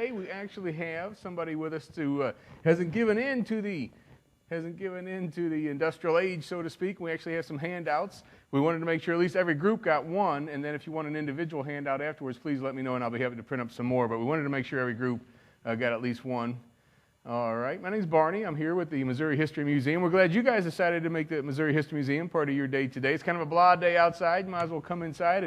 today we actually have somebody with us who hasn't given in to the industrial age, so to speak. We actually have some handouts. We wanted to make sure at least every group got one, and then if you want an individual handout afterwards, please let me know, and I'll be happy to print up some more. But we wanted to make sure every group got at least one. All right, my name's Barney. I'm here with the Missouri History Museum. We're glad you guys decided to make the Missouri History Museum part of your day today. It's kind of a blah day outside. You might as well come inside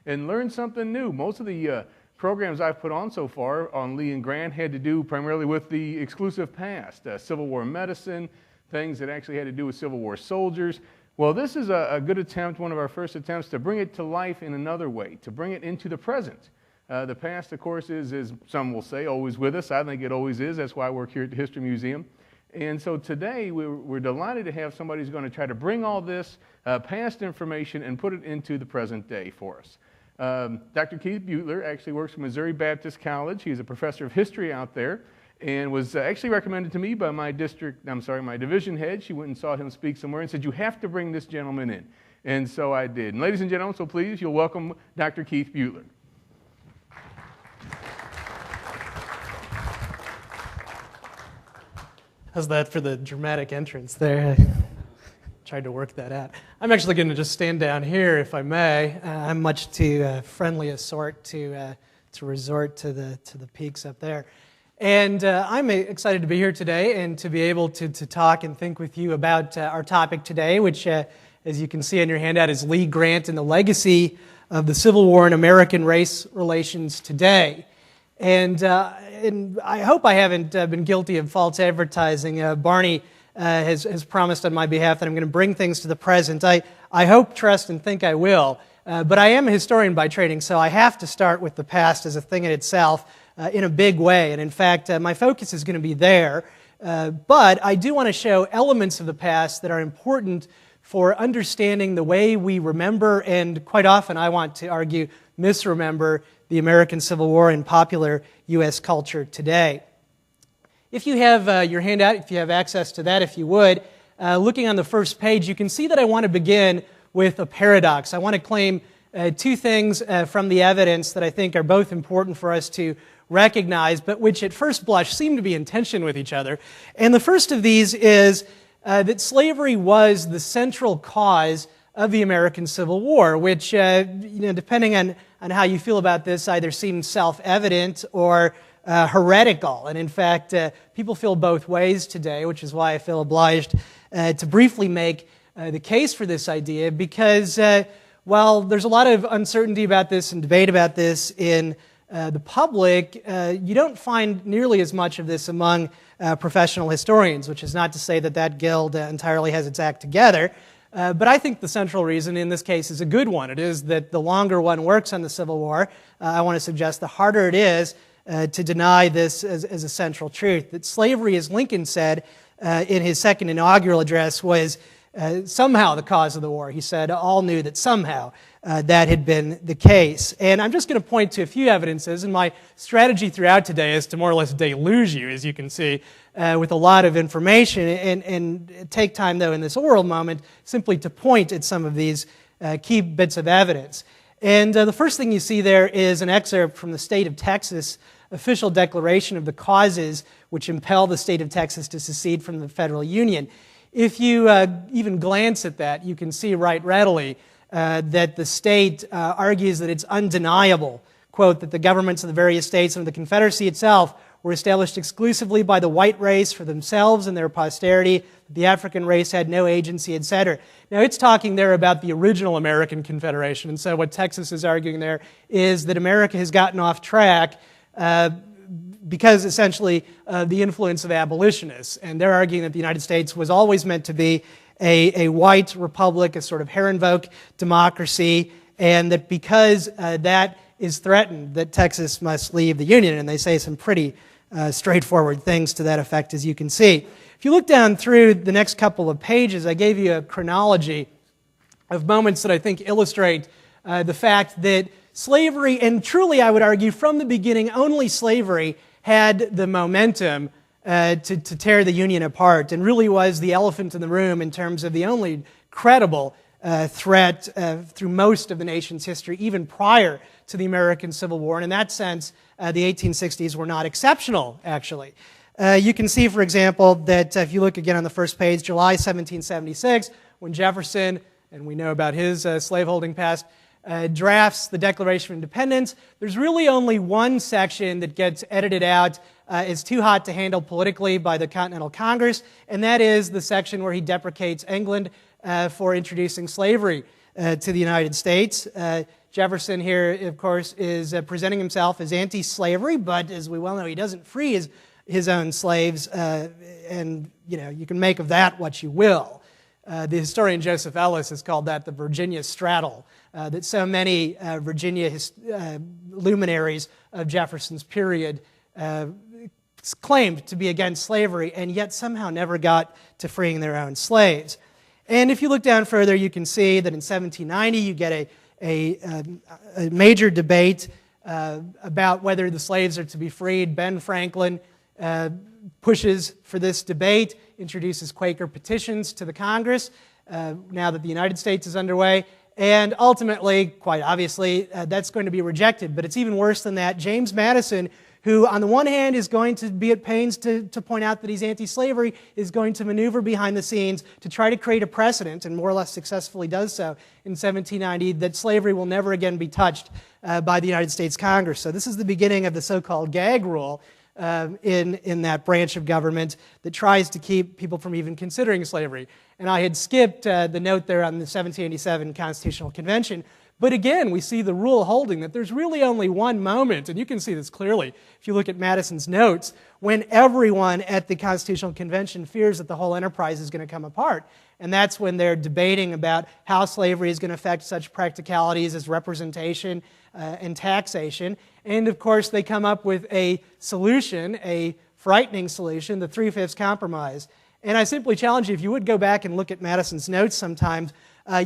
and learn something new. Most of the programs I've put on so far on Lee and Grant had to do primarily with the exclusive past, Civil War medicine, things that actually had to do with Civil War soldiers. Well, this is a good attempt, one of our first attempts, to bring it to life in another way, to bring it into the present. The past, of course, is, some will say, always with us. I think it always is. That's why I work here at the History Museum. And so today, we're delighted to have somebody who's going to try to bring all this past information and put it into the present day for us. Dr. Keith Butler actually works at Missouri Baptist College. He's a professor of history out there and was actually recommended to me by my division head. She went and saw him speak somewhere and said, "You have to bring this gentleman in." And so I did. And ladies and gentlemen, so please, you'll welcome Dr. Keith Butler. How's that for the dramatic entrance there? Tried to work that out. I'm actually going to just stand down here, if I may. I'm much too friendly a sort to resort to the peaks up there. And I'm excited to be here today and to be able to talk and think with you about our topic today, which, as you can see on your handout, is Lee Grant and the legacy of the Civil War and American race relations today. And I hope I haven't been guilty of false advertising. Barney has promised on my behalf that I'm going to bring things to the present. I hope, trust, and think I will. But I am a historian by training, so I have to start with the past as a thing in itself in a big way. And in fact, my focus is going to be there. But I do want to show elements of the past that are important for understanding the way we remember, and quite often I want to argue misremember, the American Civil War in popular U.S. culture today. If you have your handout, if you have access to that, if you would, looking on the first page, you can see that I want to begin with a paradox. I want to claim two things from the evidence that I think are both important for us to recognize, but which at first blush seem to be in tension with each other. And the first of these is that slavery was the central cause of the American Civil War, which, depending on how you feel about this, either seems self-evident or heretical. And in fact, people feel both ways today, which is why I feel obliged to briefly make the case for this idea, because while there's a lot of uncertainty about this and debate about this in the public, you don't find nearly as much of this among professional historians, which is not to say that that guild entirely has its act together. But I think the central reason in this case is a good one. It is that the longer one works on the Civil War, I want to suggest the harder it is to deny this as a central truth. That slavery, as Lincoln said in his second inaugural address, was somehow the cause of the war. He said all knew that somehow that had been the case. And I'm just going to point to a few evidences, and my strategy throughout today is to more or less deluge you, as you can see, with a lot of information, and take time, though, in this oral moment, simply to point at some of these key bits of evidence. And the first thing you see there is an excerpt from the state of Texas official declaration of the causes which impel the state of Texas to secede from the federal union. If you even glance at that, you can see right readily that the state argues that it's undeniable, quote, that the governments of the various states and the Confederacy itself were established exclusively by the white race for themselves and their posterity, that the African race had no agency, etc. Now, it's talking there about the original American Confederation, and so what Texas is arguing there is that America has gotten off track because, essentially, the influence of abolitionists. And they're arguing that the United States was always meant to be a white republic, a sort of Herrenvolk democracy, and that because that is threatened, that Texas must leave the Union. And they say some pretty straightforward things to that effect, as you can see. If you look down through the next couple of pages, I gave you a chronology of moments that I think illustrate the fact that slavery, and truly I would argue from the beginning, only slavery had the momentum to tear the Union apart, and really was the elephant in the room in terms of the only credible threat through most of the nation's history, even prior to the American Civil War. And in that sense, the 1860s were not exceptional, actually. You can see, for example, that if you look again on the first page, July 1776, when Jefferson, and we know about his slaveholding past, drafts the Declaration of Independence, there's really only one section that gets edited out. It's too hot to handle politically by the Continental Congress, and that is the section where he deprecates England for introducing slavery to the United States. Jefferson here, of course, is presenting himself as anti-slavery, but as we well know, he doesn't free his own slaves, and you can make of that what you will. The historian Joseph Ellis has called that the Virginia straddle, that so many Virginia luminaries of Jefferson's period claimed to be against slavery and yet somehow never got to freeing their own slaves. And if you look down further, you can see that in 1790 you get a major debate about whether the slaves are to be freed. Ben Franklin pushes for this debate, introduces Quaker petitions to the Congress now that the United States is underway, and ultimately, quite obviously, that's going to be rejected. But it's even worse than that. James Madison, who on the one hand is going to be at pains to point out that he's anti-slavery, is going to maneuver behind the scenes to try to create a precedent, and more or less successfully does so in 1790, that slavery will never again be touched by the United States Congress. So this is the beginning of the so-called gag rule in that branch of government that tries to keep people from even considering slavery. And I had skipped the note there on the 1787 Constitutional Convention. But again, we see the rule holding that there's really only one moment, and you can see this clearly if you look at Madison's notes, when everyone at the Constitutional Convention fears that the whole enterprise is going to come apart. And that's when they're debating about how slavery is going to affect such practicalities as representation and taxation. And of course, they come up with a solution, a frightening solution, the 3/5 compromise. And I simply challenge you, if you would go back and look at Madison's notes sometimes,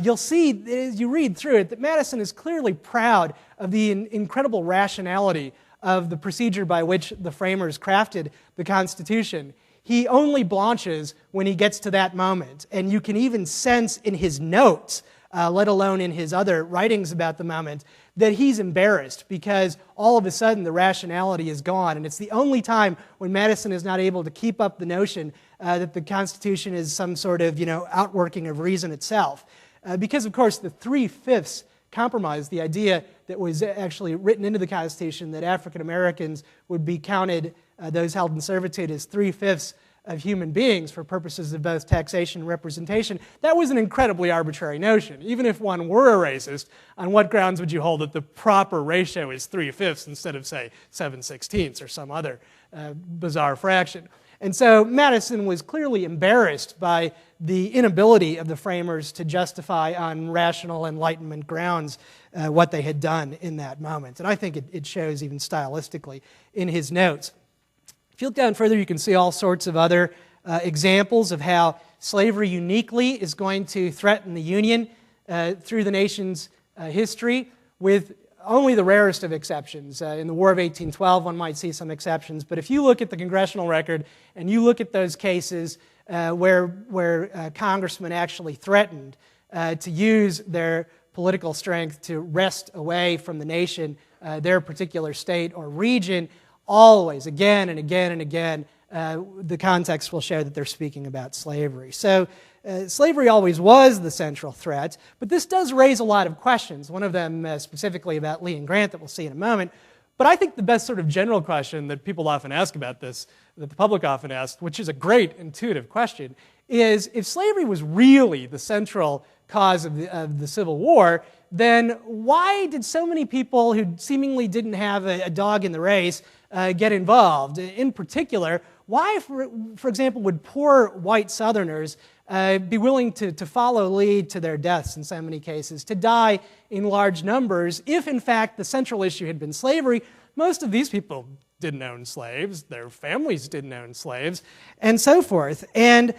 you'll see, as you read through it, that Madison is clearly proud of the incredible rationality of the procedure by which the framers crafted the Constitution. He only blanches when he gets to that moment. And you can even sense in his notes, let alone in his other writings about the moment, that he's embarrassed because all of a sudden the rationality is gone. And it's the only time when Madison is not able to keep up the notion that the Constitution is some sort of outworking of reason itself. Because, of course, the 3/5 compromise, the idea that was actually written into the Constitution that African Americans would be counted, those held in servitude, as 3/5 of human beings for purposes of both taxation and representation, that was an incredibly arbitrary notion. Even if one were a racist, on what grounds would you hold that the proper ratio is 3/5 instead of, say, 7/16 or some other bizarre fraction? And so Madison was clearly embarrassed by the inability of the framers to justify on rational Enlightenment grounds what they had done in that moment. And I think it shows even stylistically in his notes. If you look down further, you can see all sorts of other examples of how slavery uniquely is going to threaten the Union through the nation's history, with only the rarest of exceptions. In the War of 1812, one might see some exceptions, but if you look at the congressional record and you look at those cases where congressmen actually threatened to use their political strength to wrest away from the nation their particular state or region, always, again and again and again, the context will show that they're speaking about slavery. So slavery always was the central threat, but this does raise a lot of questions, one of them specifically about Lee and Grant that we'll see in a moment. But I think the best sort of general question that people often ask about this, that the public often asks, which is a great intuitive question, is if slavery was really the central cause of the Civil War, then why did so many people who seemingly didn't have a dog in the race get involved? In particular, why, for example, would poor white Southerners be willing to follow Lee to their deaths in so many cases, to die in large numbers, if in fact the central issue had been slavery? Most of these people didn't own slaves, their families didn't own slaves, and so forth. And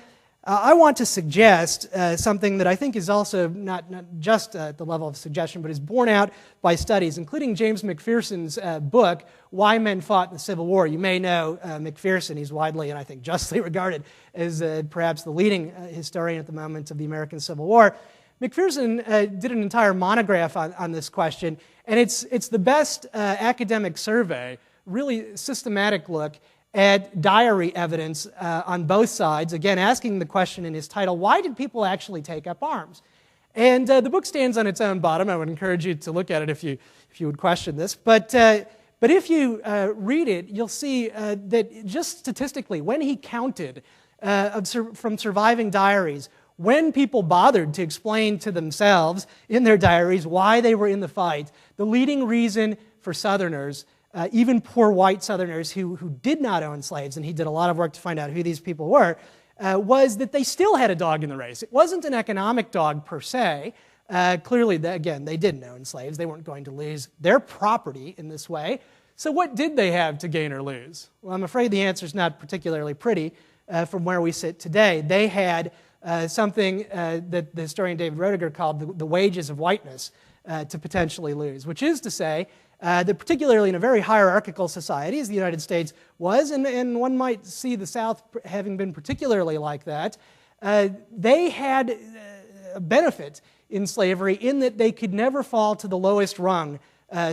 I want to suggest something that I think is also not just at the level of suggestion, but is borne out by studies, including James McPherson's book, Why Men Fought in the Civil War. You may know McPherson. He's widely, and I think justly, regarded as perhaps the leading historian at the moment of the American Civil War. McPherson did an entire monograph on this question, and it's the best academic survey, really systematic look at diary evidence on both sides, again asking the question in his title, why did people actually take up arms? And the book stands on its own bottom. I would encourage you to look at it if you would question this. But if you read it, you'll see that just statistically, when he counted from surviving diaries, when people bothered to explain to themselves in their diaries why they were in the fight, the leading reason for Southerners, even poor white Southerners who did not own slaves, and he did a lot of work to find out who these people were, was that they still had a dog in the race. It wasn't an economic dog per se. Clearly, again, they didn't own slaves. They weren't going to lose their property in this way. So what did they have to gain or lose? Well, I'm afraid the answer is not particularly pretty from where we sit today. They had something that the historian David Roediger called the wages of whiteness to potentially lose, which is to say that particularly in a very hierarchical society, as the United States was, and one might see the South having been particularly like that, they had a benefit in slavery in that they could never fall to the lowest rung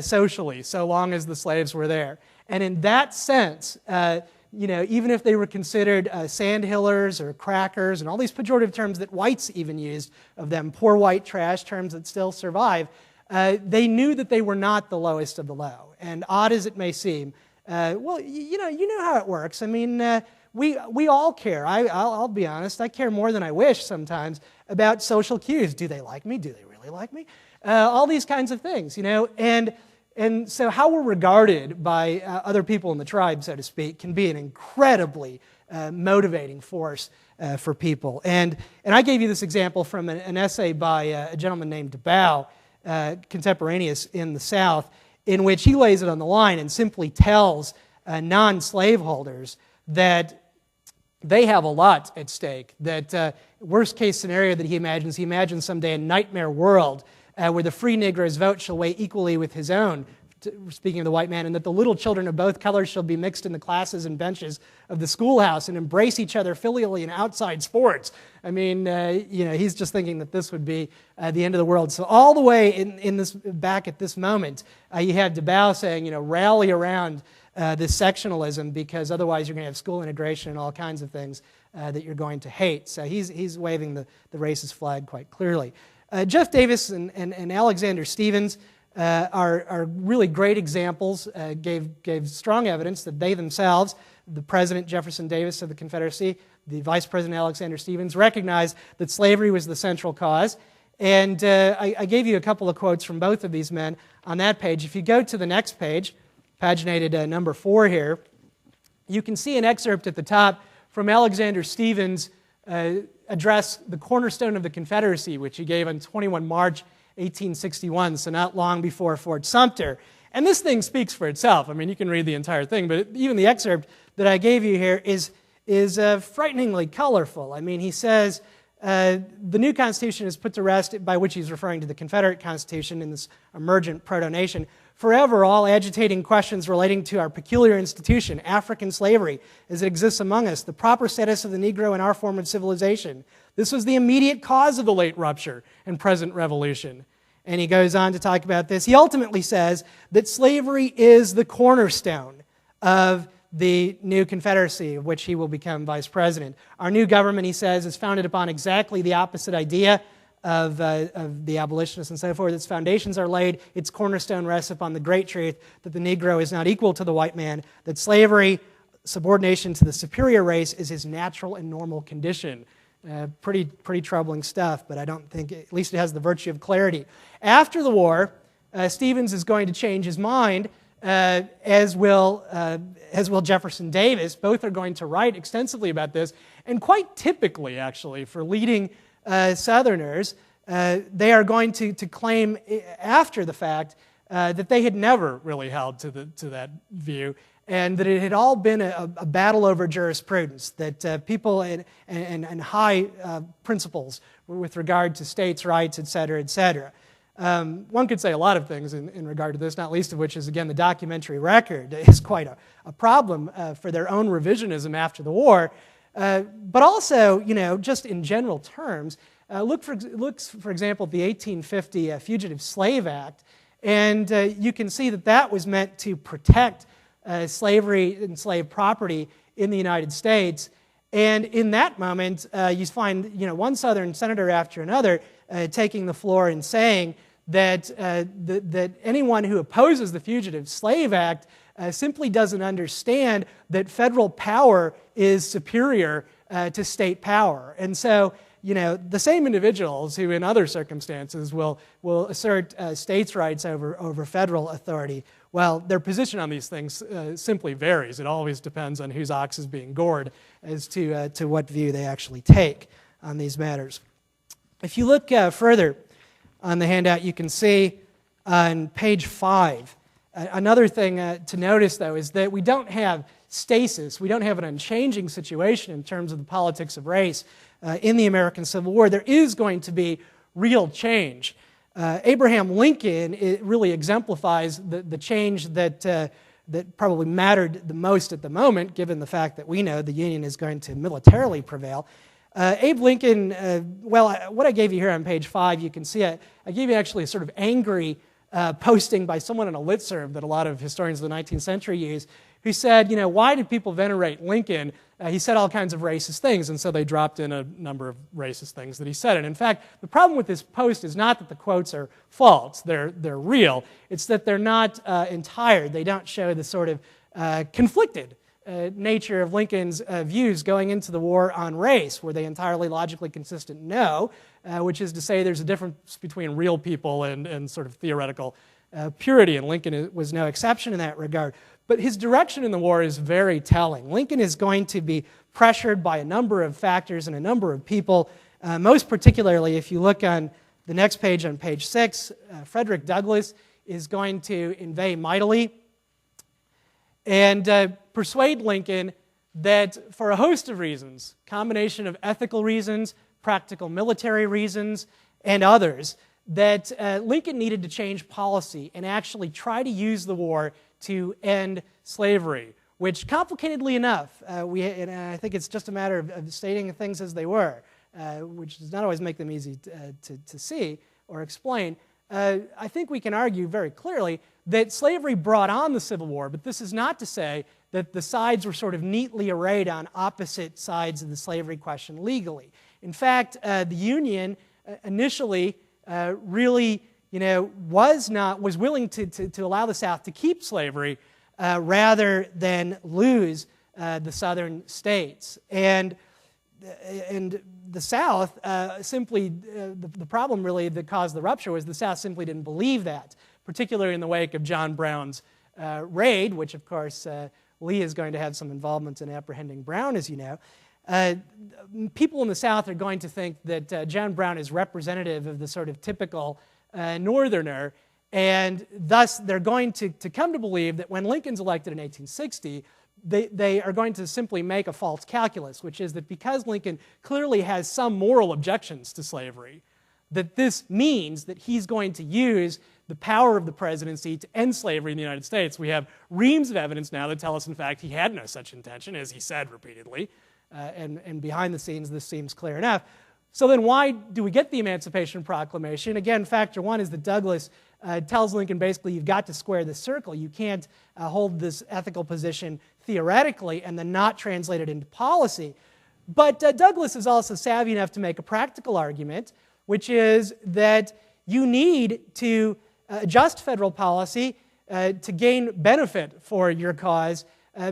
socially, so long as the slaves were there. And in that sense, even if they were considered sandhillers or crackers and all these pejorative terms that whites even used of them, poor white trash, terms that still survive, they knew that they were not the lowest of the low. And odd as it may seem, you know how it works. I mean, we all care. I'll be honest, I care more than I wish sometimes about social cues. Do they like me? Do they really like me? All these kinds of things, And so how we're regarded by other people in the tribe, so to speak, can be an incredibly motivating force for people. And I gave you this example from an essay by a gentleman named DeBow, contemporaneous in the South, in which he lays it on the line and simply tells non-slaveholders that they have a lot at stake, that worst case scenario that he imagines someday a nightmare world where the free Negro's vote shall weigh equally with his own, speaking of the white man, and that the little children of both colors shall be mixed in the classes and benches of the schoolhouse and embrace each other filially in outside sports. I mean, he's just thinking that this would be the end of the world. So all the way in this back at this moment, you have DeBow saying, rally around this sectionalism because otherwise you're going to have school integration and all kinds of things that you're going to hate. So he's waving the racist flag quite clearly. Jeff Davis and Alexander Stephens are really great examples, gave strong evidence that they themselves, the President Jefferson Davis of the Confederacy, the Vice President Alexander Stephens, recognized that slavery was the central cause. And I gave you a couple of quotes from both of these men on that page. If you go to the next page, paginated number 4 here, you can see an excerpt at the top from Alexander Stephens' address, The Cornerstone of the Confederacy, which he gave on 21 March 1861, so not long before Fort Sumter. And this thing speaks for itself. I mean, you can read the entire thing, but even the excerpt that I gave you here is frighteningly colorful. I mean, he says, the new Constitution is put to rest, by which he's referring to the Confederate Constitution in this emergent proto-nation, forever all agitating questions relating to our peculiar institution, African slavery, as it exists among us, the proper status of the Negro in our form of civilization. This was the immediate cause of the late rupture and present revolution. And he goes on to talk about this. He ultimately says that slavery is the cornerstone of the new Confederacy, of which he will become vice president. Our new government, he says, is founded upon exactly the opposite idea of the abolitionists and so forth. Its foundations are laid. Its cornerstone rests upon the great truth that the Negro is not equal to the white man, that slavery, subordination to the superior race, is his natural and normal condition. Pretty troubling stuff, but I don't think, at least it has the virtue of clarity. After the war, Stephens is going to change his mind, as will Jefferson Davis. Both are going to write extensively about this, and quite typically, actually, for leading Southerners, they are going to claim after the fact that they had never really held to that view, and that it had all been a battle over jurisprudence, that people and high principles with regard to states' rights, et cetera, et cetera. One could say a lot of things in regard to this, not least of which is, again, the documentary record is quite a problem for their own revisionism after the war. But also, just in general terms, look, for example, at the 1850 Fugitive Slave Act, and you can see that that was meant to protect slavery and slave property in the United States. And in that moment, you find one Southern senator after another taking the floor and saying that, that anyone who opposes the Fugitive Slave Act simply doesn't understand that federal power is superior to state power. And so, the same individuals who in other circumstances will assert states' rights over federal authority, well, their position on these things simply varies. It always depends on whose ox is being gored as to what view they actually take on these matters. If you look further on the handout, you can see on page 5, another thing to notice, though, is that we don't have stasis. We don't have an unchanging situation in terms of the politics of race in the American Civil War. There is going to be real change. Abraham Lincoln really exemplifies the change that probably mattered the most at the moment, given the fact that we know the Union is going to militarily prevail. Abe Lincoln, what I gave you here on page 5, you can see I gave you actually a sort of angry posting by someone in a listserv that a lot of historians of the 19th century use, who said, why did people venerate Lincoln? He said all kinds of racist things, and so they dropped in a number of racist things that he said. And in fact, the problem with this post is not that the quotes are false, they're real. It's that they're not entire. They don't show the sort of conflicted nature of Lincoln's views going into the war on race. Were they entirely logically consistent? No, which is to say there's a difference between real people and sort of theoretical purity, and Lincoln was no exception in that regard. But his direction in the war is very telling. Lincoln is going to be pressured by a number of factors and a number of people. Most particularly, if you look on the next page, on page 6, Frederick Douglass is going to inveigh mightily and persuade Lincoln that for a host of reasons, combination of ethical reasons, practical military reasons, and others, that Lincoln needed to change policy and actually try to use the war to end slavery, which, complicatedly enough, and I think it's just a matter of stating things as they were, which does not always make them easy to see or explain. I think we can argue very clearly that slavery brought on the Civil War, but this is not to say that the sides were sort of neatly arrayed on opposite sides of the slavery question legally. In fact, the Union initially really was willing to allow the South to keep slavery rather than lose the southern states. And the South simply, the problem really that caused the rupture was the South simply didn't believe that, particularly in the wake of John Brown's raid, which of course Lee is going to have some involvement in apprehending Brown, as you know. People in the South are going to think that John Brown is representative of the sort of typical Northerner, and thus they're going to come to believe that when Lincoln's elected in 1860, they are going to simply make a false calculus, which is that because Lincoln clearly has some moral objections to slavery, that this means that he's going to use the power of the presidency to end slavery in the United States. We have reams of evidence now that tell us, in fact, he had no such intention, as he said repeatedly, and behind the scenes this seems clear enough. So then why do we get the Emancipation Proclamation? Again, factor one is that Douglass tells Lincoln basically you've got to square the circle. You can't hold this ethical position theoretically and then not translate it into policy. But Douglass is also savvy enough to make a practical argument, which is that you need to adjust federal policy to gain benefit for your cause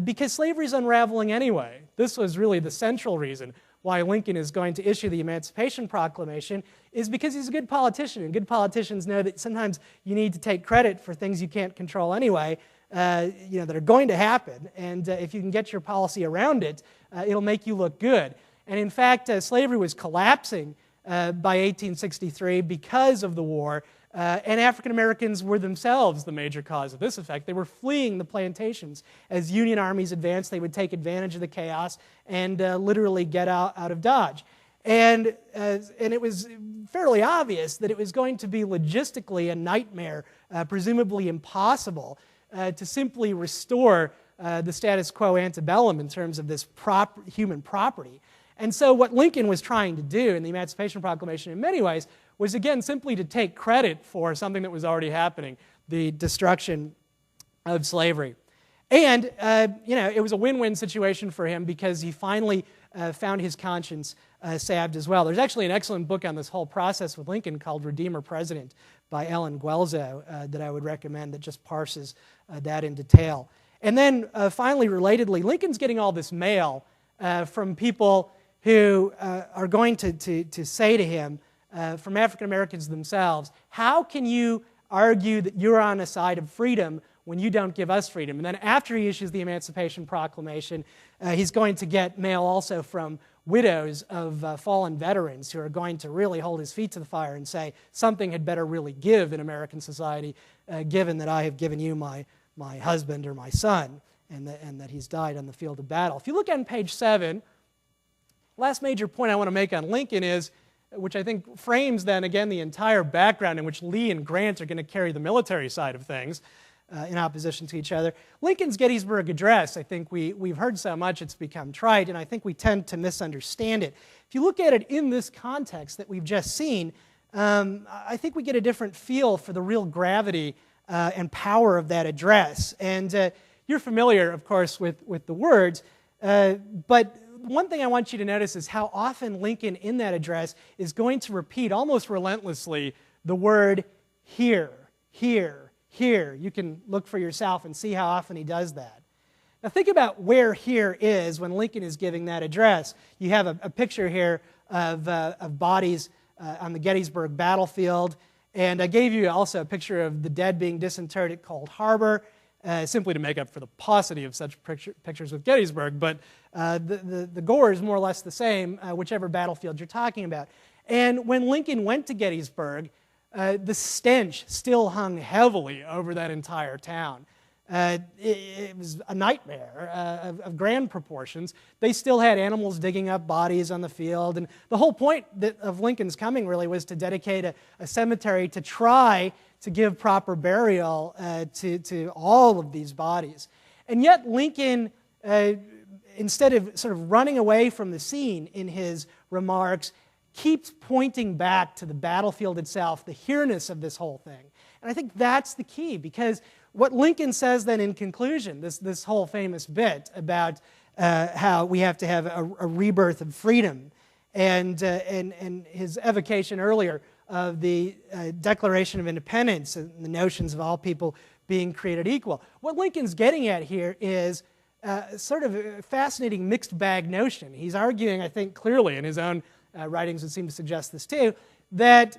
because slavery is unraveling anyway. This was really the central reason why Lincoln is going to issue the Emancipation Proclamation, is because he's a good politician, and good politicians know that sometimes you need to take credit for things you can't control anyway, that are going to happen, and if you can get your policy around it, it'll make you look good. And in fact, slavery was collapsing by 1863 because of the war, and African Americans were themselves the major cause of this effect. They were fleeing the plantations. As Union armies advanced, they would take advantage of the chaos and literally get out of Dodge. And it was fairly obvious that it was going to be logistically a nightmare, presumably impossible, to simply restore the status quo antebellum in terms of this human property. And so what Lincoln was trying to do in the Emancipation Proclamation in many ways was, again, simply to take credit for something that was already happening, the destruction of slavery. And, it was a win-win situation for him because he finally found his conscience salved as well. There's actually an excellent book on this whole process with Lincoln called Redeemer President by Ellen Guelzo that I would recommend that just parses that in detail. And then finally, relatedly, Lincoln's getting all this mail from people who are going to say to him, from African Americans themselves, how can you argue that you're on the side of freedom when you don't give us freedom? And then after he issues the Emancipation Proclamation, he's going to get mail also from widows of fallen veterans who are going to really hold his feet to the fire and say, something had better really give in American society, given that I have given you my husband or my son, and that he's died on the field of battle. If you look on page 7, last major point I want to make on Lincoln is, which I think frames then again the entire background in which Lee and Grant are going to carry the military side of things in opposition to each other. Lincoln's Gettysburg Address, I think we've heard so much it's become trite, and I think we tend to misunderstand it. If you look at it in this context that we've just seen, I think we get a different feel for the real gravity and power of that address. And you're familiar, of course, with the words, but one thing I want you to notice is how often Lincoln in that address is going to repeat almost relentlessly the word here, here, here. You can look for yourself and see how often he does that. Now think about where here is when Lincoln is giving that address. You have a picture here of bodies on the Gettysburg battlefield, and I gave you also a picture of the dead being disinterred at Cold Harbor, simply to make up for the paucity of such pictures with Gettysburg, but the gore is more or less the same, whichever battlefield you're talking about. And when Lincoln went to Gettysburg, the stench still hung heavily over that entire town. It was a nightmare of grand proportions. They still had animals digging up bodies on the field, and the whole point of Lincoln's coming really was to dedicate a cemetery to try to give proper burial to all of these bodies. And yet Lincoln, instead of sort of running away from the scene in his remarks, keeps pointing back to the battlefield itself, the here-ness of this whole thing. And I think that's the key, because what Lincoln says then in conclusion, this whole famous bit about how we have to have a rebirth of freedom, and his evocation earlier of the Declaration of Independence and the notions of all people being created equal. What Lincoln's getting at here is sort of a fascinating mixed bag notion. He's arguing, I think clearly in his own writings would seem to suggest this too, that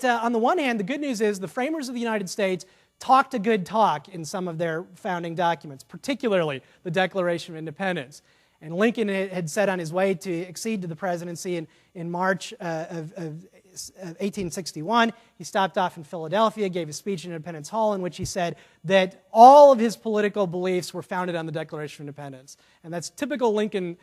on the one hand, the good news is the framers of the United States talked a good talk in some of their founding documents, particularly the Declaration of Independence. And Lincoln had set on his way to accede to the presidency in March of 1861. He stopped off in Philadelphia, gave a speech in Independence Hall in which he said that all of his political beliefs were founded on the Declaration of Independence. And that's typical Lincoln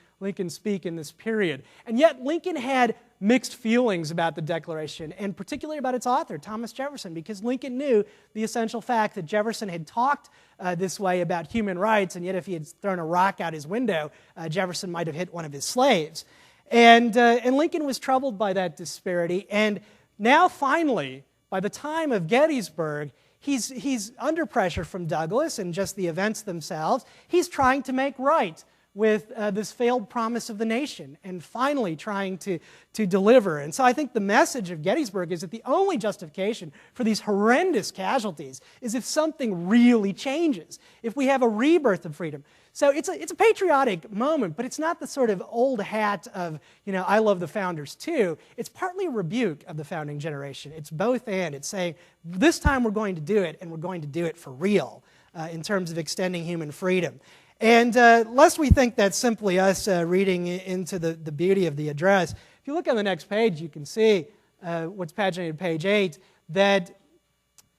speak in this period. And yet Lincoln had mixed feelings about the Declaration, and particularly about its author, Thomas Jefferson, because Lincoln knew the essential fact that Jefferson had talked this way about human rights, and yet if he had thrown a rock out his window, Jefferson might have hit one of his slaves. And Lincoln was troubled by that disparity, and now finally, by the time of Gettysburg, he's under pressure from Douglas and just the events themselves. He's trying to make right with this failed promise of the nation, and finally trying to deliver. And so I think the message of Gettysburg is that the only justification for these horrendous casualties is if something really changes, if we have a rebirth of freedom. So it's a patriotic moment, but it's not the sort of old hat of, I love the founders too. It's partly a rebuke of the founding generation. It's both and. It's saying, this time we're going to do it, and we're going to do it for real in terms of extending human freedom. And lest we think that's simply us reading into the beauty of the address, if you look on the next page, you can see what's paginated page 8, that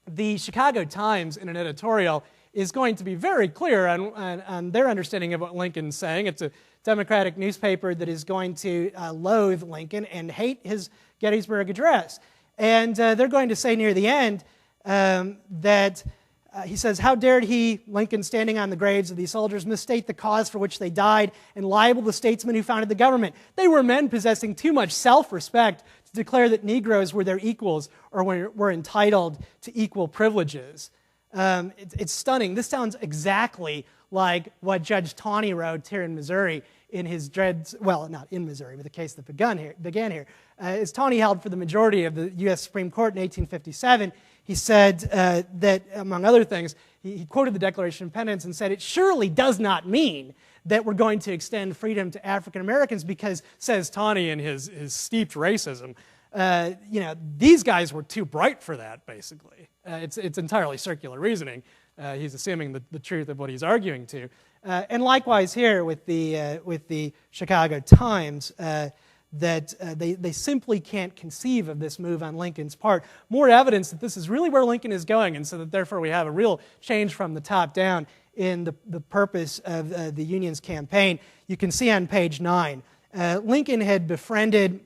the Chicago Times, in an editorial, is going to be very clear on their understanding of what Lincoln's saying. It's a Democratic newspaper that is going to loathe Lincoln and hate his Gettysburg Address. And they're going to say near the end that He says, "How dared he, Lincoln, standing on the graves of these soldiers, misstate the cause for which they died and libel the statesmen who founded the government? They were men possessing too much self-respect to declare that Negroes were their equals or were entitled to equal privileges." It's stunning. This sounds exactly like what Judge Taney wrote here in Missouri in his well, not in Missouri, but the case that began here. As Taney held for the majority of the U.S. Supreme Court in 1857, he said that, among other things, he quoted the Declaration of Independence and said, "It surely does not mean that we're going to extend freedom to African Americans because," says Taney in his steeped racism, these guys were too bright for that, basically. It's entirely circular reasoning. He's assuming the truth of what he's arguing to. And likewise here with the Chicago Times, that they simply can't conceive of this move on Lincoln's part. More evidence that this is really where Lincoln is going, and so that therefore we have a real change from the top down in the purpose of the Union's campaign. You can see on page 9, Lincoln had befriended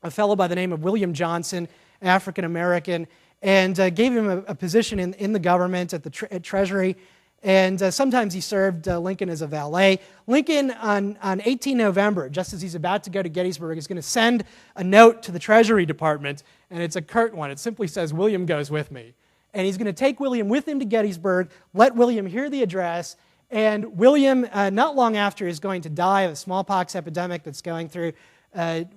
a fellow by the name of William Johnson, African American, and gave him a position in the government at Treasury. And sometimes he served Lincoln as a valet. Lincoln, on 18 November, just as he's about to go to Gettysburg, is going to send a note to the Treasury Department, and it's a curt one. It simply says, "William goes with me." And he's going to take William with him to Gettysburg, let William hear the address, and William, not long after, is going to die of a smallpox epidemic that's going through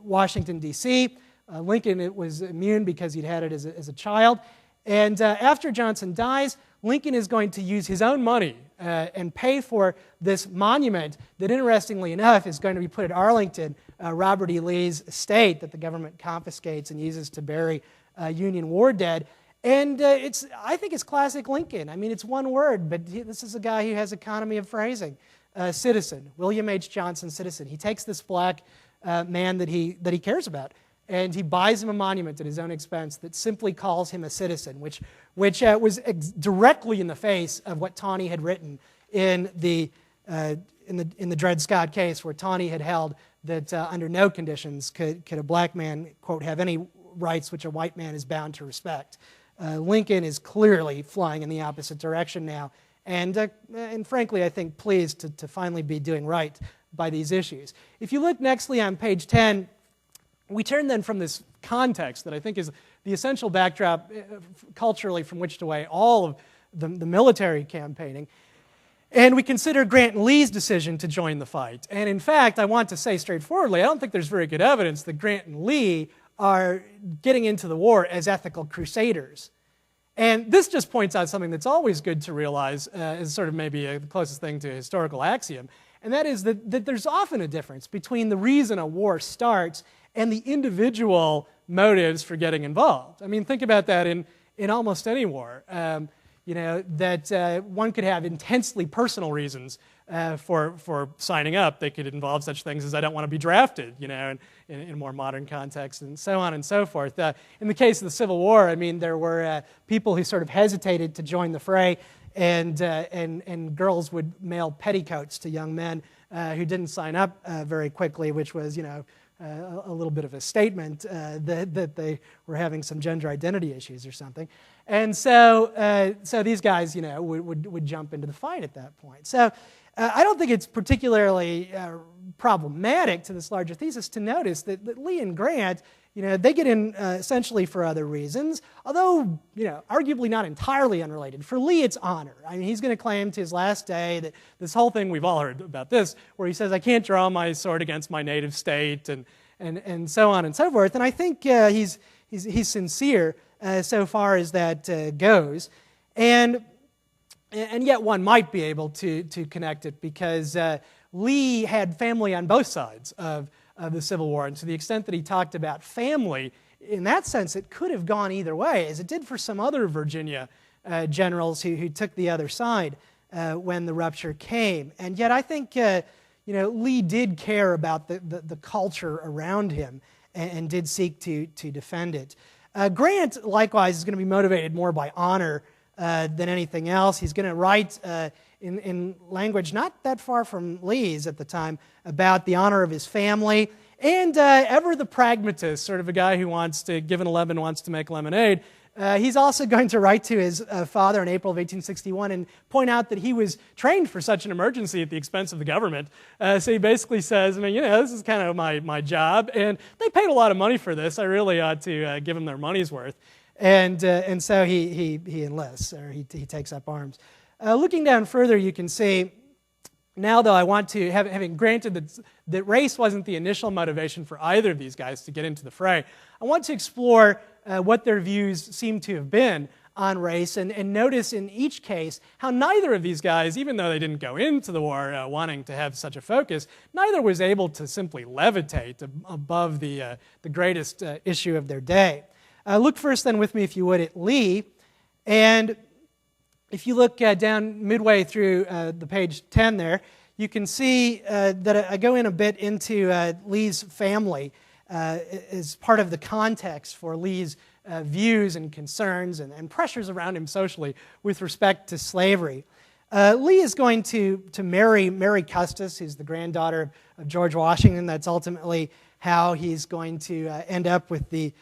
Washington, D.C. Lincoln was immune because he'd had it as a child. And after Johnson dies, Lincoln is going to use his own money and pay for this monument that, interestingly enough, is going to be put at Arlington, Robert E. Lee's estate that the government confiscates and uses to bury Union war dead. And I think it's classic Lincoln. I mean, it's one word, but this is a guy who has economy of phrasing. Citizen, William H. Johnson, citizen. He takes this black man that he cares about, and he buys him a monument at his own expense that simply calls him a citizen, which was directly in the face of what Taney had written in the Dred Scott case, where Taney had held that under no conditions could a black man, quote, have any rights which a white man is bound to respect. Lincoln is clearly flying in the opposite direction now, and frankly, I think pleased to finally be doing right by these issues. If you look nextly on page 10, we turn then from this context that I think is the essential backdrop culturally from which to weigh all of the military campaigning, and we consider Grant and Lee's decision to join the fight. And in fact, I want to say straightforwardly, I don't think there's very good evidence that Grant and Lee are getting into the war as ethical crusaders. And this just points out something that's always good to realize is sort of maybe the closest thing to a historical axiom, and that is that there's often a difference between the reason a war starts and the individual motives for getting involved. I mean, think about that in almost any war. That one could have intensely personal reasons for signing up. They could involve such things as, I don't want to be drafted, in a more modern context, and so on and so forth. In the case of the Civil War, I mean, there were people who sort of hesitated to join the fray, and girls would mail petticoats to young men who didn't sign up very quickly, which was, a little bit of a statement that they were having some gender identity issues or something. And so these guys, would jump into the fight at that point. So I don't think it's particularly problematic to this larger thesis to notice that Lee and Grant, they get in essentially for other reasons, although, arguably not entirely unrelated. For Lee, it's honor. I mean, he's going to claim to his last day that this whole thing, we've all heard about this, where he says, I can't draw my sword against my native state, and so on and so forth. And I think he's sincere so far as that goes. And yet one might be able to connect it because Lee had family on both sides of the Civil War, and to the extent that he talked about family, in that sense, it could have gone either way, as it did for some other Virginia generals who took the other side when the rupture came. And yet I think Lee did care about the culture around him and did seek to defend it. Grant, likewise, is going to be motivated more by honor than anything else. He's going to write in language not that far from Lee's at the time about the honor of his family, and ever the pragmatist, sort of a guy who wants to, given a lemon, wants to make lemonade. He's also going to write to his father in April of 1861 and point out that he was trained for such an emergency at the expense of the government. So he basically says, I mean, this is kind of my job, and they paid a lot of money for this. I really ought to give them their money's worth. And so he enlists, or he takes up arms. Looking down further, you can see, now though I want to, having granted that race wasn't the initial motivation for either of these guys to get into the fray, I want to explore what their views seem to have been on race, and notice in each case how neither of these guys, even though they didn't go into the war wanting to have such a focus, neither was able to simply levitate above the greatest issue of their day. Look first then with me, if you would, at Lee, and if you look down midway through the page 10 there, you can see that I go in a bit into Lee's family as part of the context for Lee's views and concerns and pressures around him socially with respect to slavery. Lee is going to marry Custis, who's the granddaughter of George Washington. That's ultimately how he's going to end up with the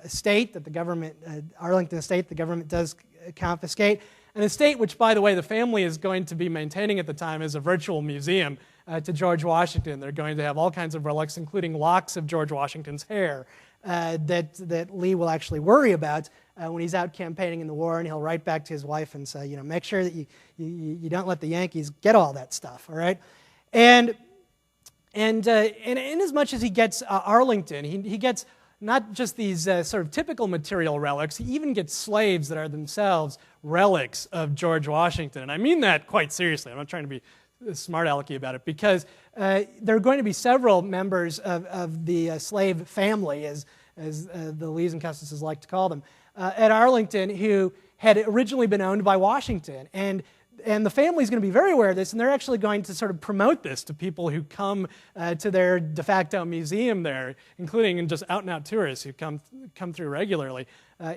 estate that the government, Arlington estate, the government does confiscate. An estate which, by the way, the family is going to be maintaining at the time as a virtual museum to George Washington. They're going to have all kinds of relics, including locks of George Washington's hair that Lee will actually worry about when he's out campaigning in the war, and he'll write back to his wife and say, make sure that you don't let the Yankees get all that stuff, all right? And in as much as he gets Arlington, he gets not just these sort of typical material relics, he even gets slaves that are themselves relics of George Washington. And I mean that quite seriously. I'm not trying to be smart alecky about it, because there are going to be several members of the slave family, as the Lees and Custises like to call them, at Arlington, who had originally been owned by Washington. And the family is going to be very aware of this, and they're actually going to sort of promote this to people who come to their de facto museum there, including just out-and-out tourists who come through regularly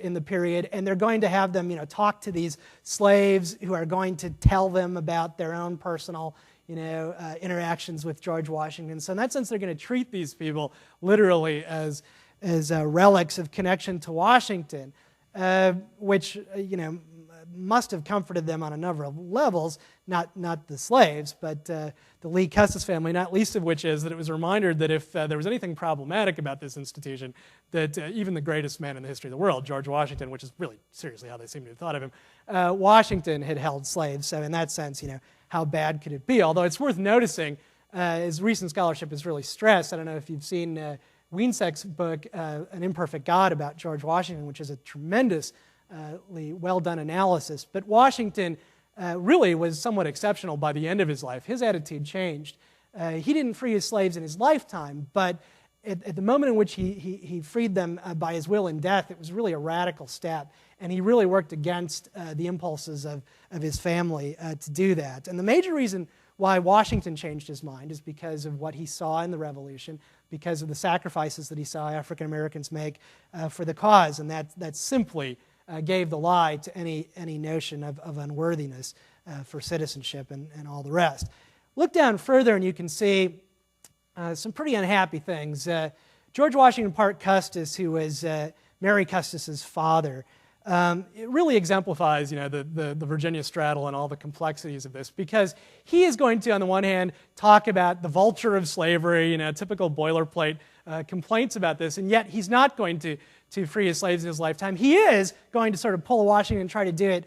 in the period. And they're going to have them, talk to these slaves who are going to tell them about their own personal, interactions with George Washington. So in that sense, they're going to treat these people literally as relics of connection to Washington, which, must have comforted them on a number of levels, not the slaves, but the Lee Custis family, not least of which is that it was a reminder that if there was anything problematic about this institution, that even the greatest man in the history of the world, George Washington, which is really seriously how they seem to have thought of him, Washington had held slaves. So in that sense, how bad could it be? Although it's worth noticing, as recent scholarship has really stressed, I don't know if you've seen Wiensek's book, An Imperfect God, about George Washington, which is a tremendous well-done analysis. But Washington really was somewhat exceptional by the end of his life. His attitude changed. He didn't free his slaves in his lifetime, but at the moment in which he freed them by his will in death, it was really a radical step. And he really worked against the impulses of his family to do that. And the major reason why Washington changed his mind is because of what he saw in the Revolution, because of the sacrifices that he saw African Americans make for the cause. And that simply gave the lie to any notion of unworthiness for citizenship and all the rest. Look down further and you can see some pretty unhappy things. George Washington Parke Custis, who was Mary Custis's father, it really exemplifies the Virginia straddle and all the complexities of this, because he is going to, on the one hand, talk about the vulture of slavery, typical boilerplate complaints about this, and yet he's not going to free his slaves in his lifetime. He is going to sort of pull a Washington and try to do it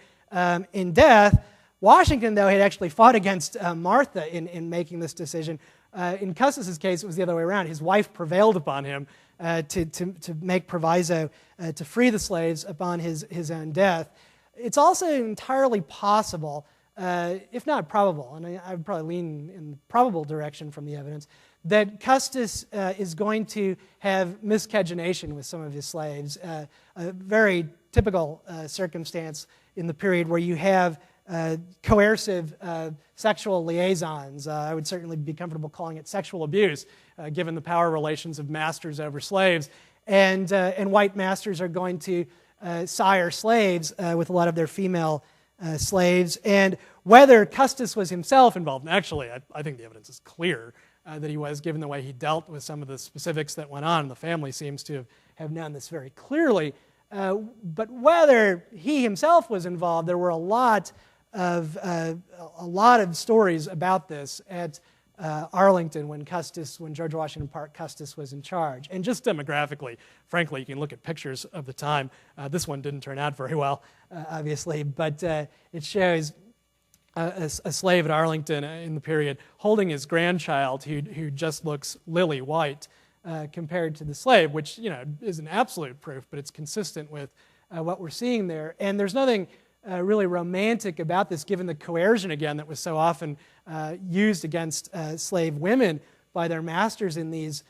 in death. Washington, though, had actually fought against Martha in making this decision. In Custis's case, it was the other way around. His wife prevailed upon him to make proviso to free the slaves upon his own death. It's also entirely possible, if not probable, and I would probably lean in the probable direction from the evidence, that Custis is going to have miscegenation with some of his slaves, a very typical circumstance in the period where you have coercive sexual liaisons. I would certainly be comfortable calling it sexual abuse, given the power relations of masters over slaves. And white masters are going to sire slaves with a lot of their female slaves. And whether Custis was himself involved, and actually I think the evidence is clear that he was, given the way he dealt with some of the specifics that went on. The family seems to have known this very clearly. But whether he himself was involved, there were a lot of stories about this at Arlington when George Washington Parke Custis was in charge. And just demographically, frankly, you can look at pictures of the time. This one didn't turn out very well, obviously, but it shows a slave at Arlington in the period holding his grandchild who just looks lily white compared to the slave, which isn't absolute proof, but it's consistent with what we're seeing there. And there's nothing really romantic about this, given the coercion, again, that was so often used against slave women by their masters in these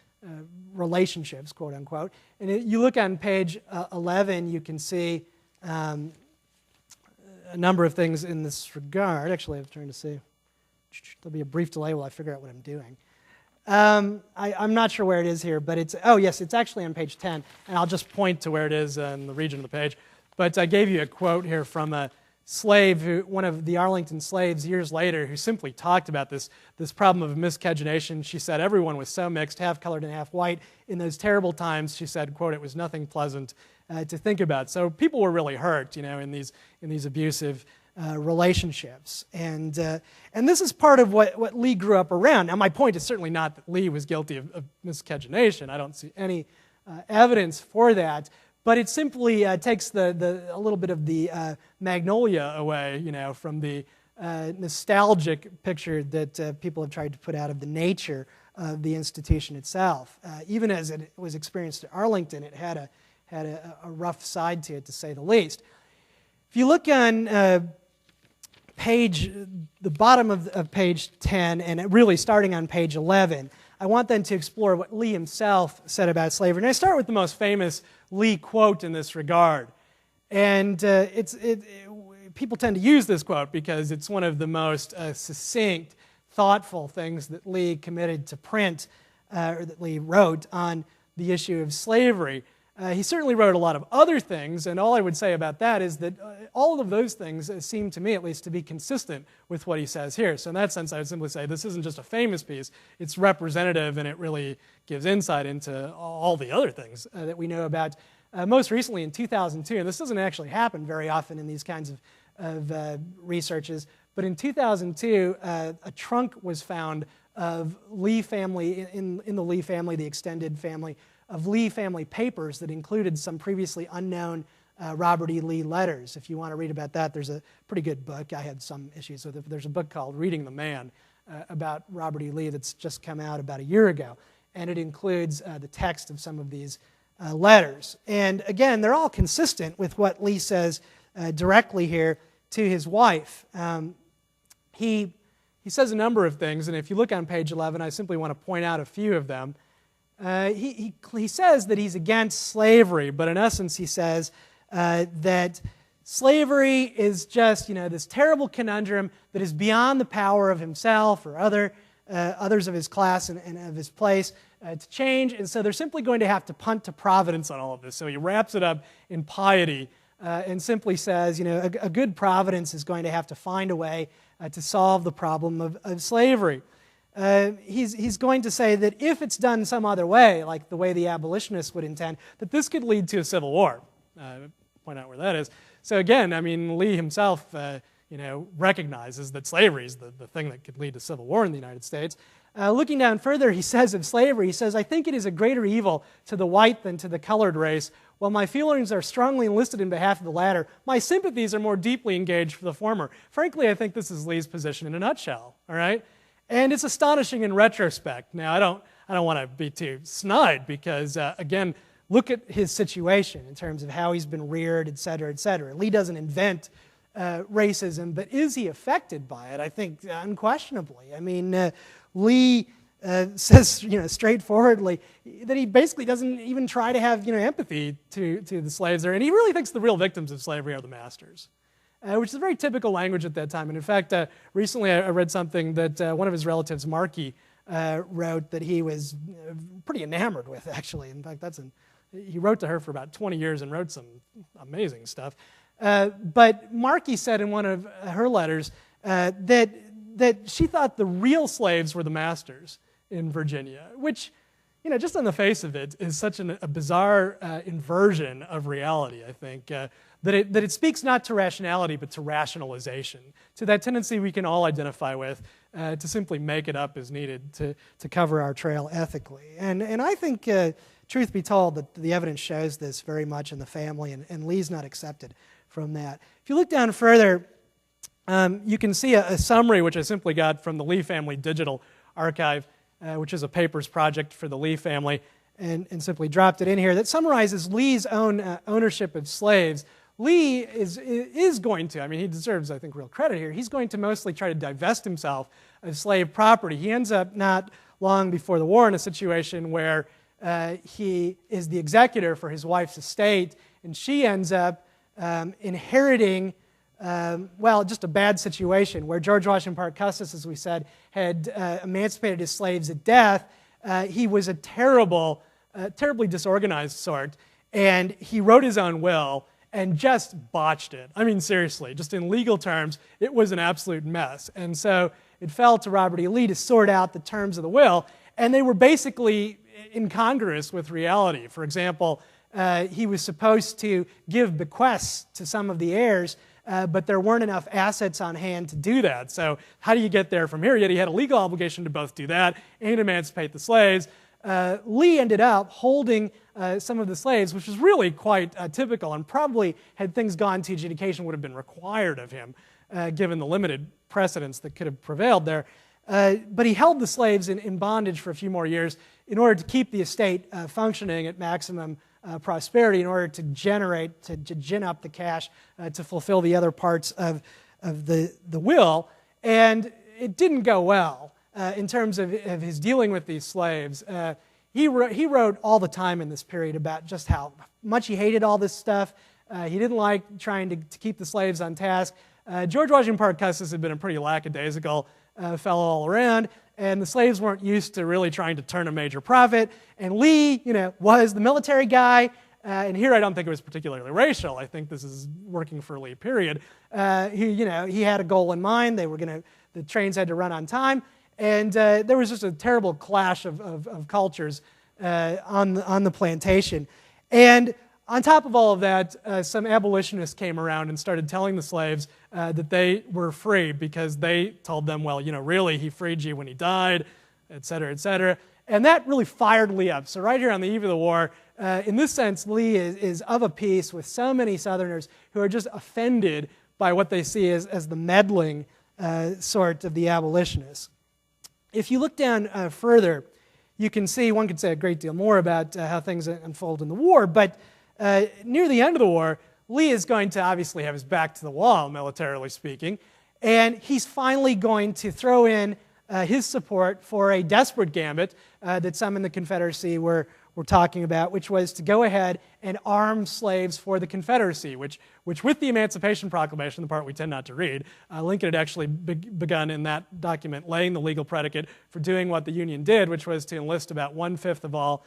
relationships, quote unquote. And you look on page 11, you can see a number of things in this regard. Actually, I was trying to see. There'll be a brief delay while I figure out what I'm doing. I'm not sure where it is here, but it's actually on page 10, and I'll just point to where it is in the region of the page. But I gave you a quote here from a slave, one of the Arlington slaves years later, who simply talked about this problem of miscegenation. She said everyone was so mixed, half colored and half white. In those terrible times, she said, quote, "it was nothing pleasant to think about." So people were really hurt, in these abusive relationships. And this is part of what Lee grew up around. Now, my point is certainly not that Lee was guilty of miscegenation. I don't see any evidence for that. But it simply takes a little bit of the magnolia away, from the nostalgic picture that people have tried to put out of the nature of the institution itself. Even as it was experienced at Arlington, it had a rough side to it, to say the least. If you look on the bottom of page 10, and really starting on page 11, I want then to explore what Lee himself said about slavery. And I start with the most famous Lee quote in this regard. And people tend to use this quote because it's one of the most succinct, thoughtful things that Lee committed to print, or that Lee wrote on the issue of slavery. He certainly wrote a lot of other things, and all I would say about that is that all of those things seem to me, at least, to be consistent with what he says here. So in that sense, I would simply say this isn't just a famous piece, it's representative, and it really gives insight into all the other things that we know about. Most recently in 2002, and this doesn't actually happen very often in these kinds of researches, but in 2002, a trunk was found of Lee family, in the Lee family, the extended family, of Lee family papers that included some previously unknown Robert E. Lee letters. If you want to read about that, there's a pretty good book. I had some issues with it, but there's a book called Reading the Man about Robert E. Lee that's just come out about a year ago, and it includes the text of some of these letters. And again, they're all consistent with what Lee says directly here to his wife. He says a number of things, and if you look on page 11, I simply want to point out a few of them. He says that he's against slavery, but in essence he says that slavery is just this terrible conundrum that is beyond the power of himself or others of his class and of his place to change, and so they're simply going to have to punt to providence on all of this. So he wraps it up in piety and simply says, a good providence is going to have to find a way to solve the problem of slavery. He's going to say that if it's done some other way, like the way the abolitionists would intend, that this could lead to a civil war. Point out where that is. So again, Lee himself, recognizes that slavery is the thing that could lead to civil war in the United States. Looking down further, he says of slavery, he says, "I think it is a greater evil to the white than to the colored race. While my feelings are strongly enlisted in behalf of the latter, my sympathies are more deeply engaged for the former." Frankly, I think this is Lee's position in a nutshell, all right? And it's astonishing in retrospect. Now, I don't want to be too snide because, again, look at his situation in terms of how he's been reared, et cetera, et cetera. Lee doesn't invent racism, but is he affected by it? I think unquestionably. Lee says, straightforwardly that he basically doesn't even try to have, empathy to the slaves there, and he really thinks the real victims of slavery are the masters. Which is very typical language at that time. And in fact, recently I read something that one of his relatives, Markey, wrote that he was pretty enamored with, actually. In fact, he wrote to her for about 20 years and wrote some amazing stuff. But Markey said in one of her letters that she thought the real slaves were the masters in Virginia, which just on the face of it, is such a bizarre inversion of reality, I think, that it speaks not to rationality, but to rationalization, to that tendency we can all identify with to simply make it up as needed to cover our trail ethically. And I think, truth be told, that the evidence shows this very much in the family, and Lee's not accepted from that. If you look down further, you can see a summary, which I simply got from the Lee Family Digital Archive, which is a papers project for the Lee family, and simply dropped it in here, that summarizes Lee's own ownership of slaves. Lee is going to, he deserves, I think, real credit here, he's going to mostly try to divest himself of slave property. He ends up not long before the war in a situation where he is the executor for his wife's estate, and she ends up inheriting, just a bad situation where George Washington Parke Custis, as we said, had emancipated his slaves at death. He was a terribly disorganized sort, and he wrote his own will and just botched it. Seriously, just in legal terms, it was an absolute mess. And so it fell to Robert E. Lee to sort out the terms of the will, and they were basically incongruous with reality. For example, he was supposed to give bequests to some of the heirs, but there weren't enough assets on hand to do that. So how do you get there from here? Yet he had a legal obligation to both do that and emancipate the slaves. Lee ended up holding some of the slaves, which was really quite typical, and probably, had things gone to adjudication, would have been required of him, given the limited precedents that could have prevailed there. But he held the slaves in bondage for a few more years in order to keep the estate functioning at maximum prosperity, in order to gin up the cash to fulfill the other parts of the will. And it didn't go well in terms of his dealing with these slaves. He wrote all the time in this period about just how much he hated all this stuff. He didn't like trying to keep the slaves on task. George Washington Parke Custis had been a pretty lackadaisical fellow all around, and the slaves weren't used to really trying to turn a major profit. And Lee, was the military guy, and here I don't think it was particularly racial. I think this is working for Lee, period. He had a goal in mind. The trains had to run on time, and there was just a terrible clash of cultures on the plantation. And on top of all of that, some abolitionists came around and started telling the slaves that they were free because they told them, well, really, he freed you when he died, et cetera, et cetera. And that really fired Lee up. So right here on the eve of the war, in this sense, Lee is of a piece with so many Southerners who are just offended by what they see as the meddling sort of the abolitionists. If you look down further, you can see, one could say a great deal more about how things unfold in the war, but near the end of the war, Lee is going to obviously have his back to the wall, militarily speaking, and he's finally going to throw in his support for a desperate gambit that some in the Confederacy were talking about, which was to go ahead and arm slaves for the Confederacy, which with the Emancipation Proclamation, the part we tend not to read, Lincoln had actually begun in that document laying the legal predicate for doing what the Union did, which was to enlist about 1/5 of all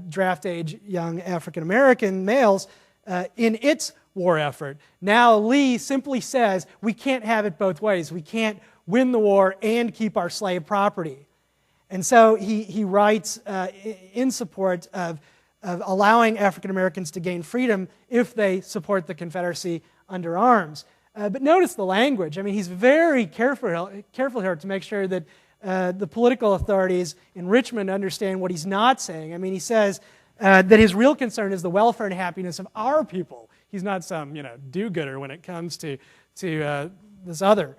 draft-age young African-American males in its war effort. Now Lee simply says, we can't have it both ways. We can't win the war and keep our slave property. And so he writes in support of allowing African Americans to gain freedom if they support the Confederacy under arms. But notice the language. He's very careful here to make sure that the political authorities in Richmond understand what he's not saying. He says that his real concern is the welfare and happiness of our people. He's not some do-gooder when it comes to this other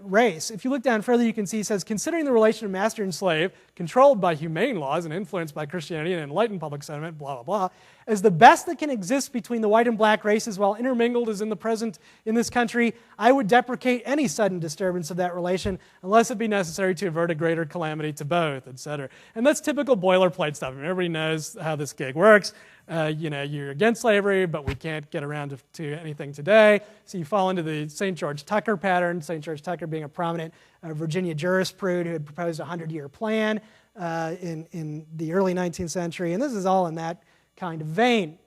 race. If you look down further, you can see he says, considering the relation of master and slave, controlled by humane laws and influenced by Christianity and enlightened public sentiment, blah, blah, blah, as the best that can exist between the white and black races while intermingled as in the present in this country, I would deprecate any sudden disturbance of that relation unless it be necessary to avert a greater calamity to both, etc. And that's typical boilerplate stuff. Everybody knows how this gig works. You're against slavery, but we can't get around to anything today. So you fall into the St. George Tucker pattern, St. George Tucker being a prominent Virginia jurisprudent who had proposed a 100-year plan in the early 19th century. And this is all in that kind of vein.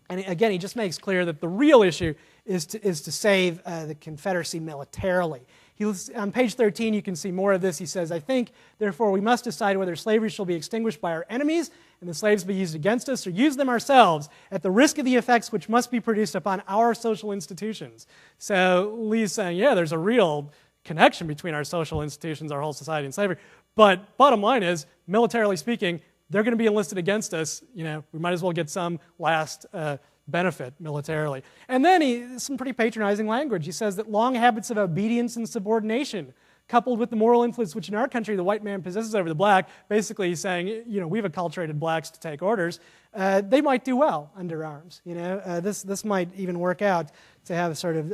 And again, he just makes clear that the real issue is to save the Confederacy militarily. On page 13, you can see more of this. He says, I think, therefore, we must decide whether slavery shall be extinguished by our enemies and the slaves be used against us, or use them ourselves at the risk of the effects which must be produced upon our social institutions. So Lee's saying, yeah, there's a real connection between our social institutions, our whole society, and slavery. But bottom line is, militarily speaking, they're going to be enlisted against us. You know, we might as well get some last benefit militarily. And then some pretty patronizing language. He says that long habits of obedience and subordination, coupled with the moral influence which in our country the white man possesses over the black, basically he's saying, you know, we've acculturated blacks to take orders, they might do well under arms. You know, this might even work out to have a sort of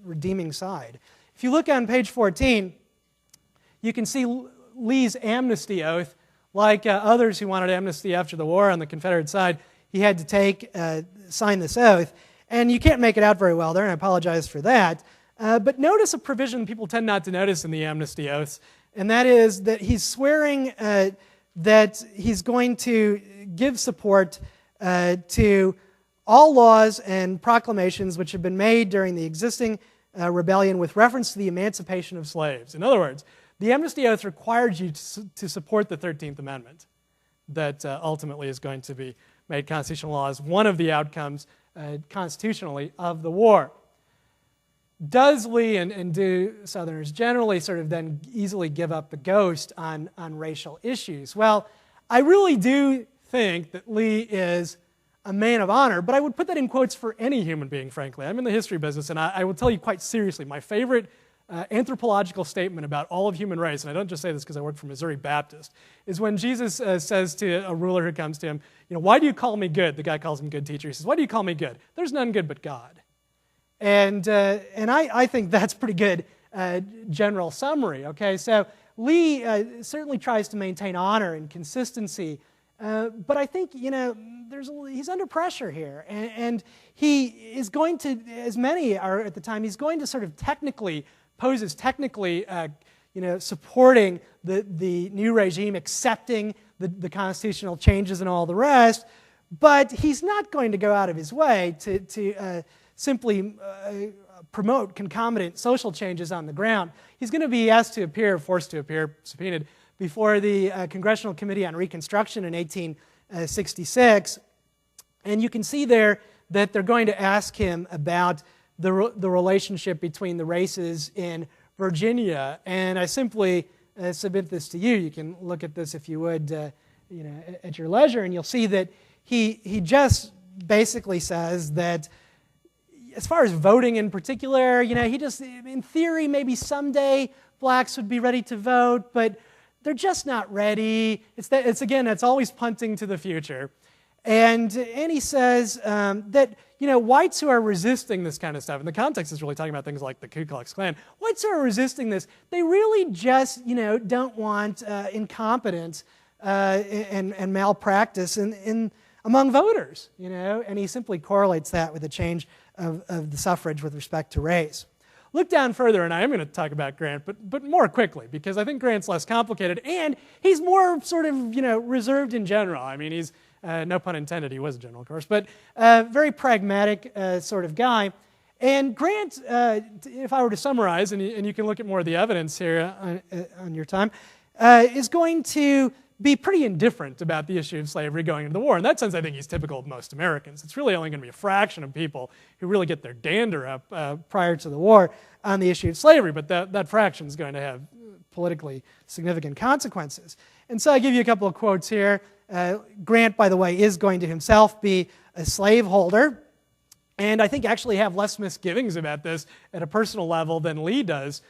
redeeming side. If you look on page 14, you can see Lee's amnesty oath. Like others who wanted amnesty after the war on the Confederate side, he had to sign this oath. And you can't make it out very well there, and I apologize for that. But notice a provision people tend not to notice in the amnesty oaths, and that is that he's swearing that he's going to give support to all laws and proclamations which have been made during the existing rebellion with reference to the emancipation of slaves. In other words, the amnesty oath requires you to support the 13th Amendment that ultimately is going to be made constitutional law as one of the outcomes constitutionally of the war. Does Lee and do Southerners generally sort of then easily give up the ghost on racial issues? Well, I really do think that Lee is a man of honor, but I would put that in quotes for any human being, frankly. I'm in the history business, and I will tell you quite seriously, my favorite anthropological statement about all of human race, and I don't just say this because I work for Missouri Baptist, is when Jesus says to a ruler who comes to him, you know, why do you call me good? The guy calls him good teacher. He says, why do you call me good? There's none good but God. And I think that's pretty good general summary, okay? So Lee certainly tries to maintain honor and consistency, but I think, you know, he's under pressure here, and he is going to, as many are at the time, he's going to sort of poses technically, you know, supporting the new regime, accepting the constitutional changes and all the rest, but he's not going to go out of his way to simply promote concomitant social changes on the ground. He's going to be asked to appear, forced to appear, subpoenaed, before the Congressional Committee on Reconstruction in 1866, and you can see there that they're going to ask him about the relationship between the races in Virginia, and I simply submit this to you. You can look at this if you would, you know, at your leisure, and you'll see that he just basically says that as far as voting in particular, you know, he just, in theory, maybe someday blacks would be ready to vote, but they're just not ready. It's always punting to the future. And he says that, you know, whites who are resisting this kind of stuff, and the context is really talking about things like the Ku Klux Klan, whites who are resisting this, they really just, you know, don't want incompetence and malpractice among voters, you know, and he simply correlates that with the change of the suffrage with respect to race. Look down further, and I am going to talk about Grant, but more quickly, because I think Grant's less complicated, and he's more sort of, you know, reserved in general. I mean, he's, no pun intended, he was a general, of course, but very pragmatic sort of guy. And Grant, if I were to summarize, and you can look at more of the evidence here on your time, is going to be pretty indifferent about the issue of slavery going into the war. In that sense, I think he's typical of most Americans. It's really only going to be a fraction of people who really get their dander up prior to the war on the issue of slavery, but that fraction is going to have politically significant consequences. And so I give you a couple of quotes here. Grant, by the way, is going to himself be a slaveholder, and I think actually have less misgivings about this at a personal level than Lee does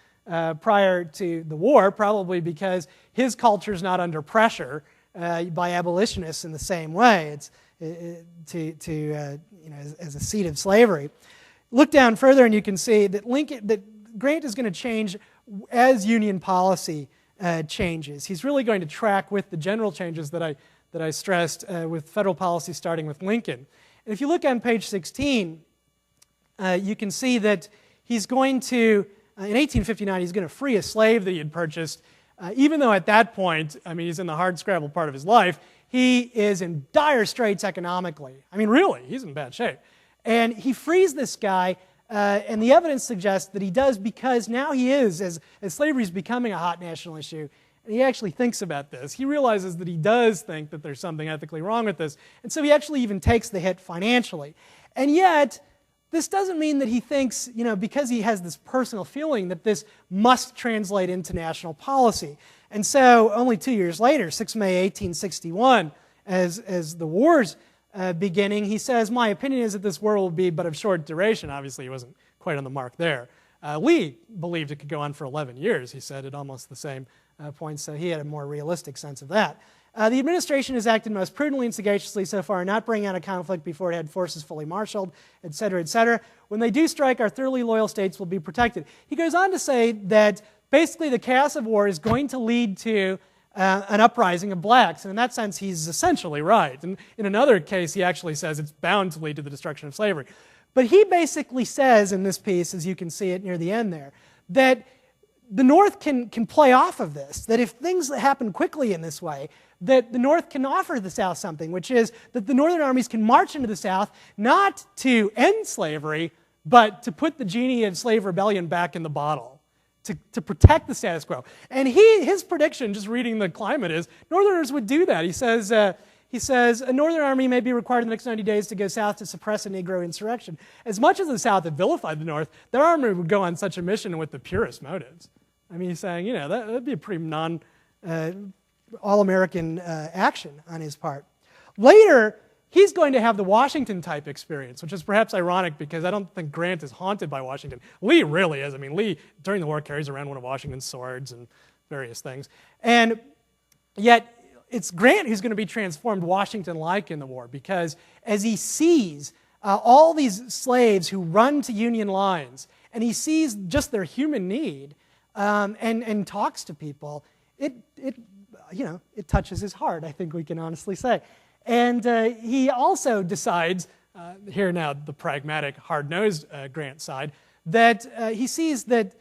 prior to the war, probably because his culture is not under pressure by abolitionists in the same way. It's you know, as a seat of slavery. Look down further, and you can see that Grant is going to change as Union policy changes. He's really going to track with the general changes that I stressed with federal policy starting with Lincoln. And if you look on page 16, you can see that he's going to, in 1859, he's going to free a slave that he had purchased, even though at that point, I mean, he's in the hard-scrabble part of his life, he is in dire straits economically. I mean, really, he's in bad shape. And he frees this guy And the evidence suggests that he does because now he is, as slavery is becoming a hot national issue, and he actually thinks about this. He realizes that he does think that there's something ethically wrong with this, and so he actually even takes the hit financially. And yet, this doesn't mean that he thinks, because he has this personal feeling that this must translate into national policy. And so, only 2 years later, 6 May 1861, as the war's beginning, he says, "My opinion is that this war will be but of short duration." Obviously, he wasn't quite on the mark there. Lee believed it could go on for 11 years, he said, at almost the same point, so he had a more realistic sense of that. The administration has acted most prudently and sagaciously so far in not bringing out a conflict before it had forces fully marshaled, etc., etc. When they do strike, our thoroughly loyal states will be protected. He goes on to say that basically the chaos of war is going to lead to an uprising of blacks, and in that sense he's essentially right. And in another case he actually says it's bound to lead to the destruction of slavery. But he basically says in this piece, as you can see it near the end there, that the North can play off of this, that if things happen quickly in this way, that the North can offer the South something, which is that the Northern armies can march into the South not to end slavery, but to put the genie of slave rebellion back in the bottle, to protect the status quo. And his prediction, just reading the climate, is Northerners would do that. He says, a Northern army may be required in the next 90 days to go south to suppress a Negro insurrection. As much as the South had vilified the North, their army would go on such a mission with the purest motives. I mean, he's saying, that would be a pretty all-American action on his part. Later, he's going to have the Washington-type experience, which is perhaps ironic because I don't think Grant is haunted by Washington. Lee really is. I mean, Lee, during the war, carries around one of Washington's swords and various things. And yet, it's Grant who's going to be transformed Washington-like in the war, because as he sees all these slaves who run to Union lines, and he sees just their human need, and talks to people, it touches his heart, I think we can honestly say. And he also decides, here now the pragmatic, hard-nosed Grant side, that he sees that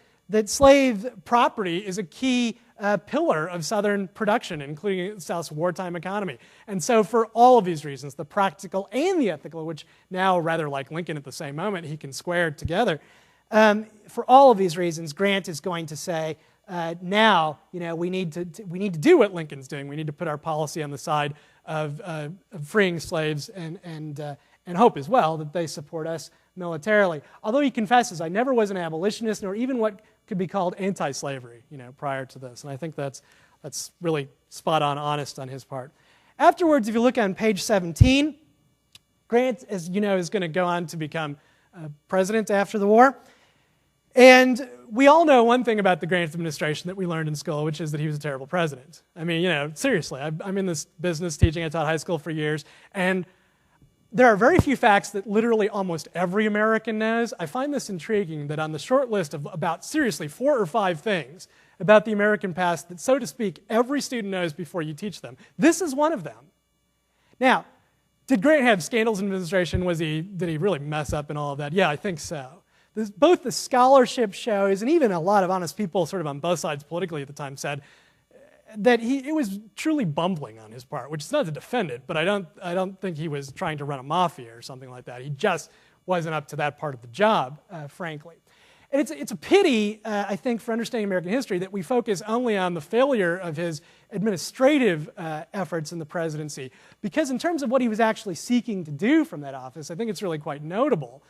slave property is a key pillar of Southern production, including the South's wartime economy. And so for all of these reasons, the practical and the ethical, which now, rather like Lincoln at the same moment, he can square together, for all of these reasons, Grant is going to say, now, we need to do what Lincoln's doing. We need to put our policy on the side of freeing slaves and hope as well that they support us militarily. Although he confesses, I never was an abolitionist nor even what could be called anti-slavery, prior to this. And I think that's really spot on, honest on his part. Afterwards, if you look on page 17, Grant, as you know, is going to go on to become president after the war. And we all know one thing about the Grant administration that we learned in school, which is that he was a terrible president. I mean, seriously, I'm in this business teaching. I taught high school for years. And there are very few facts that literally almost every American knows. I find this intriguing that on the short list of about, seriously, 4 or 5 things about the American past that, so to speak, every student knows before you teach them, this is one of them. Now, did Grant have scandals in administration? Did he really mess up and all of that? Yeah, I think so. Both the scholarship shows, and even a lot of honest people sort of on both sides politically at the time said that it was truly bumbling on his part, which is not to defend it, but I don't think he was trying to run a mafia or something like that. He just wasn't up to that part of the job, frankly. And it's a pity, I think, for understanding American history that we focus only on the failure of his administrative efforts in the presidency, because in terms of what he was actually seeking to do from that office, I think it's really quite notable.